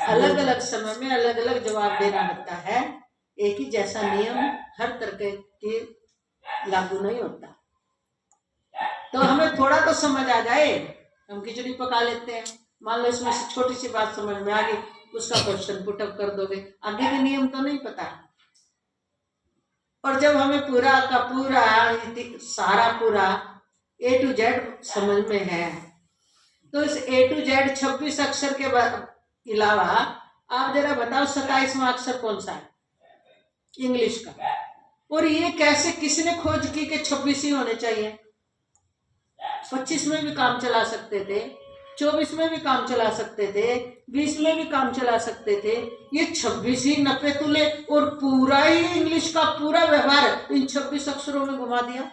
अलग अलग समय में अलग अलग जवाब देना लगता है। एक ही जैसा नियम हर तरह के लागू नहीं होता। तो हमें थोड़ा तो समझ आ जाए, हम खिचड़ी पका लेते हैं, मान लो इसमें से छोटी सी बात समझ में आ गई, उसका क्वेश्चन पुटअप कर दोगे, आगे के नियम तो नहीं पता। और जब हमें पूरा का पूरा सारा पूरा A to Z समझ में है, तो इस A to Z 26 अक्षर के अलावा आप जरा बताओ 27वां अक्षर कौन सा है इंग्लिश का? और ये कैसे किसने खोज की कि 26 ही होने चाहिए? 25 में भी काम चला सकते थे, 24 में भी काम चला सकते थे, 20 में भी काम चला सकते थे। ये 26 ही नपे तुले और पूरा ही इंग्लिश का पूरा व्यवहार इन 26 अक्षरों में घुमा दिया।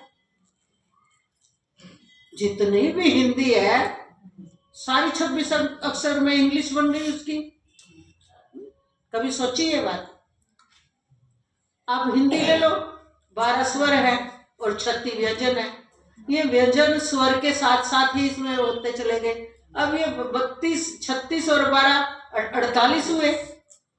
जितनी भी हिंदी है सारी 26 अक्षर में इंग्लिश बन गई उसकी। कभी सोची ये बात? आप हिंदी ले लो, 12 स्वर है और 36 व्यंजन है। ये व्यंजन स्वर के साथ साथ ही इसमें होते चले गए। अब ये 32, 36 और 12 48 हुए,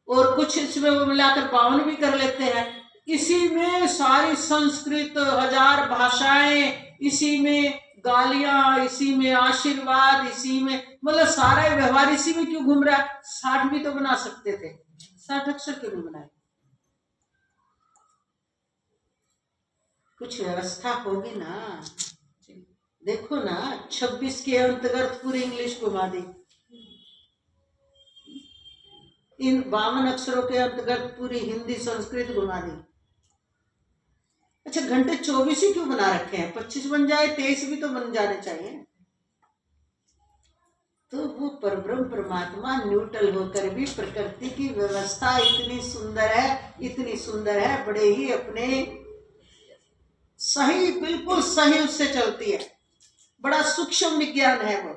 और कुछ इसमें वो मिलाकर 52 भी कर लेते हैं। इसी में सारी संस्कृत, 1000 भाषाएं, इसी में गालियां, इसी में आशीर्वाद, इसी में मतलब सारा व्यवहार इसी में क्यों घूम रहा है? 60 भी तो बना सकते थे, 60 अक्षर क्यों नहीं बनाए? कुछ व्यवस्था होगी ना। देखो ना, 26 के अंतर्गत पूरी इंग्लिश घुमा दी, इन 52 अक्षरों के अंतर्गत पूरी हिंदी संस्कृत घुमा दी। अच्छा, घंटे 24 ही क्यों बना रखे हैं? 25 बन जाए, 23 भी तो बन जाने चाहिए। तो वो परब्रह्म परमात्मा न्यूट्रल होकर भी प्रकृति की व्यवस्था इतनी सुंदर है, इतनी सुंदर है, बड़े ही अपने सही, बिल्कुल सही उससे चलती है। बड़ा सूक्ष्म विज्ञान है वो।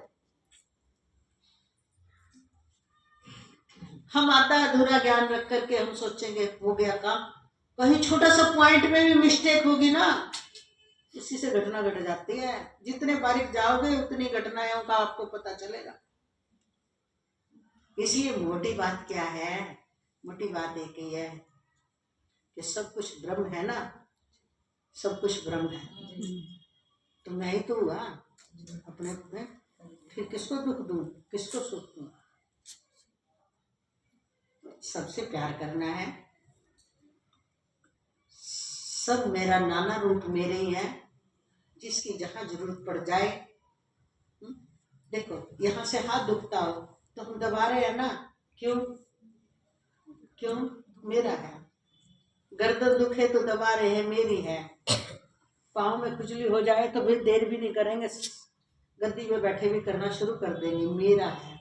हम आधा अधूरा ज्ञान रख करके हम सोचेंगे हो गया काम, कहीं छोटा सा पॉइंट में भी मिस्टेक होगी ना, इसी से घटना घट जाती है। जितने बारीक जाओगे उतनी घटनाओं का आपको पता चलेगा। इसलिए मोटी बात क्या है? मोटी बात एक ही है कि सब कुछ ब्रह्म है ना, सब कुछ ब्रह्म है। तो मैं ही तो हुआ अपने में, फिर किसको दुख दूं, किसको सुख दूं? सबसे प्यार करना है। सब मेरा नाना रूप मेरे ही है, जिसकी जहां जरूरत पड़ जाए। देखो, यहाँ से हाथ दुखता हो तो हम दबा रहे हैं ना, क्यों? क्यों? मेरा है। गर्दन दुखे तो दबा रहे हैं, मेरी है। पाँव में खुजली हो जाए तो फिर देर भी नहीं करेंगे, गद्दी में बैठे भी करना शुरू कर देंगे, मेरा है।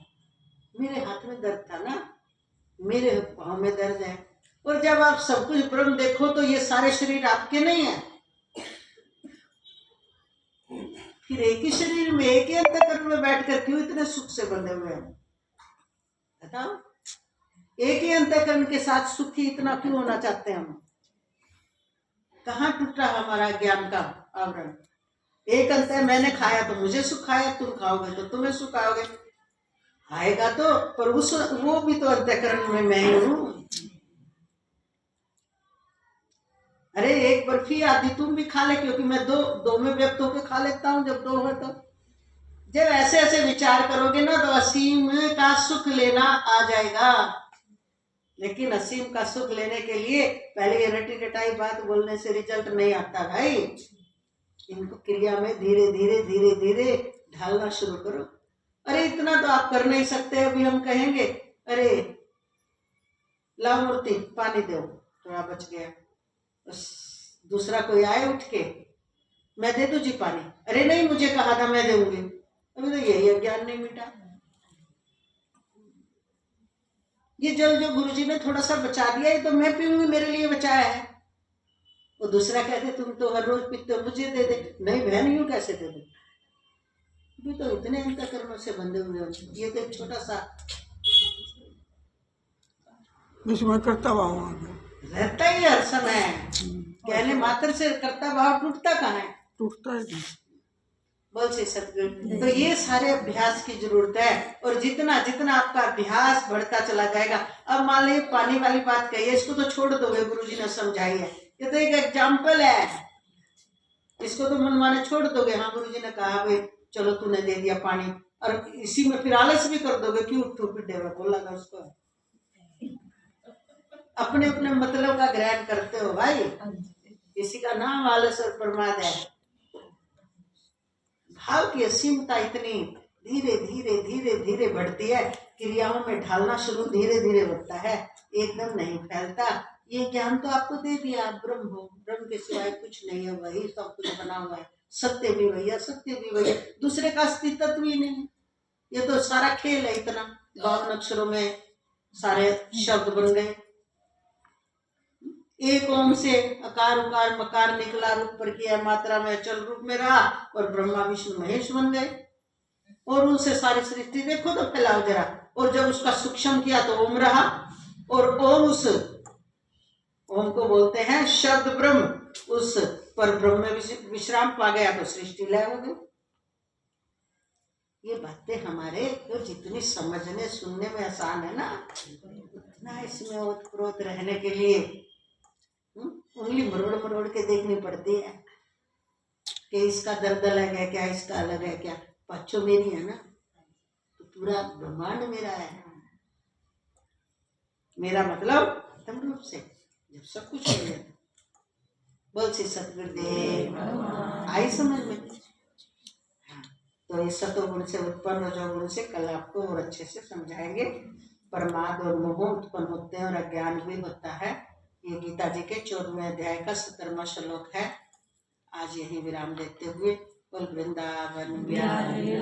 मेरे हाथ में दर्द था ना, मेरे पाँव में दर्द है। और जब आप सब कुछ ब्रह्म देखो तो ये सारे शरीर आपके नहीं है। फिर एक ही शरीर में, एक ही अंतःकरण में बैठकर क्यों इतने सुख से बंधे हुए हैं? बताओ, एक ही अंतःकरण के साथ सुखी इतना क्यों होना चाहते हैं हम? कहाँ टूटा हमारा ज्ञान का आवरण? एक अंतर, मैंने खाया तो मुझे सुख आया, तुम खाओगे तो तुम्हें सुख आओगे, आएगा तो, पर उस वो भी तो अंतःकरण में मैं ही हूँ। अरे एक बर्फी आदि तुम भी खा ले, क्योंकि मैं दो में व्यक्त होकर खा लेता हूँ जब दो है तो। जब ऐसे ऐसे विचार करोगे ना तो असीम का सुख लेना आ जाएगा। लेकिन असीम का सुख लेने के लिए पहले ये रटी रटाई बात बोलने से रिजल्ट नहीं आता भाई। इनको क्रिया में धीरे धीरे धीरे धीरे ढालना शुरू करो। अरे इतना तो आप कर नहीं सकते। अभी हम कहेंगे अरे ला मूर्ति पानी दो, थोड़ा बच गया, दूसरा कोई आए उठ के, मैं दे दूं जी पानी, अरे नहीं मुझे कहा था मैं दूंगी, अभी तो यही अज्ञान नहीं मिटा। ये जल जो गुरुजी ने थोड़ा सा बचा दिया, ये तो मैं पीऊंगी, मेरे लिए बचाया है। वो दूसरा कहते तुम तो हर रोज पीते हो, मुझे दे दे। नहीं बहन, यूं कैसे दे दे? अभी तो इतने अंतःकरणों से बंधे हुए हो। ये तो एक छोटा सा इसमें करता भाव आ गया, रहता ही हर समय। कहने मात्र से करता भाव टूटता कहाँ है? टूटता है नहीं। बोल से सतगुरु। तो ये सारे अभ्यास की जरूरत है, और जितना जितना आपका अभ्यास बढ़ता चला जाएगा। अब मान लीजिए पानी वाली बात कही है, इसको तो छोड़ दोगे, गुरुजी ने समझाई है, ये तो एक एग्जाम्पल है। इसको तो मनमाने छोड़ दोगे। हाँ, गुरुजी ने कहा भाई चलो तूने दे दिया पानी, और इसी में फिर आलस भी कर दोगे, क्यों उठो पिटे में बोला था उसको। अपने अपने मतलब का ग्रहण करते हो भाई, किसी का नाम आलस और प्रमाद है। भाव की असीमता इतनी धीरे धीरे धीरे धीरे बढ़ती है, क्रियाओं में ढालना शुरू धीरे धीरे होता है, एकदम नहीं फैलता। ये ज्ञान तो आपको दे दिया, आप ब्रह्म हो, ब्रह्म के सिवाय कुछ नहीं है, वही सब कुछ बना हुआ है। सत्य भी वही है, सत्य भी वही है, दूसरे का अस्तित्व ही नहीं है। ये तो सारा खेल है, इतना 52 अक्षरों में सारे शब्द बन गए। एक ओम से अकार उकार मकार निकला, रूप पर किया, मात्रा में अचल रूप में रहा, और ब्रह्मा विष्णु महेश बन गए। और उनसे सारी सृष्टि देखो तो फैलाओ जरा। और जब उसका सूक्ष्म किया तो ओम रहा, और ओम उस ओम को बोलते हैं शब्द ब्रह्म, उस पर ब्रह्म में विश्राम पा गया तो सृष्टि लय हो गई। ये बातें हमारे तो जितनी समझने सुनने में आसान है ना, उतना इसमें ओतप्रोत रहने के लिए उंगली मरोड़ मरोड़ के देखनी पड़ती है कि इसका दर्द अलग है क्या, इसका अलग है क्या। पांचों मेरी है ना, तो पूरा ब्रह्मांड मेरा है। मेरा मतलब खत्म रूप से जब सब कुछ हो गया। बोल से सतगुरुदेव आई समझ में। हाँ, तो इस सतोगुण से उत्पन्न रजोगुण से कल आपको और अच्छे से समझाएंगे। प्रमाद और मोह उत्पन्न होते हैं और अज्ञान भी होता है। ये गीता जी के 14वें अध्याय का 17वां श्लोक है। आज यही विराम देते हुए बोल वृंदावन बिहारी।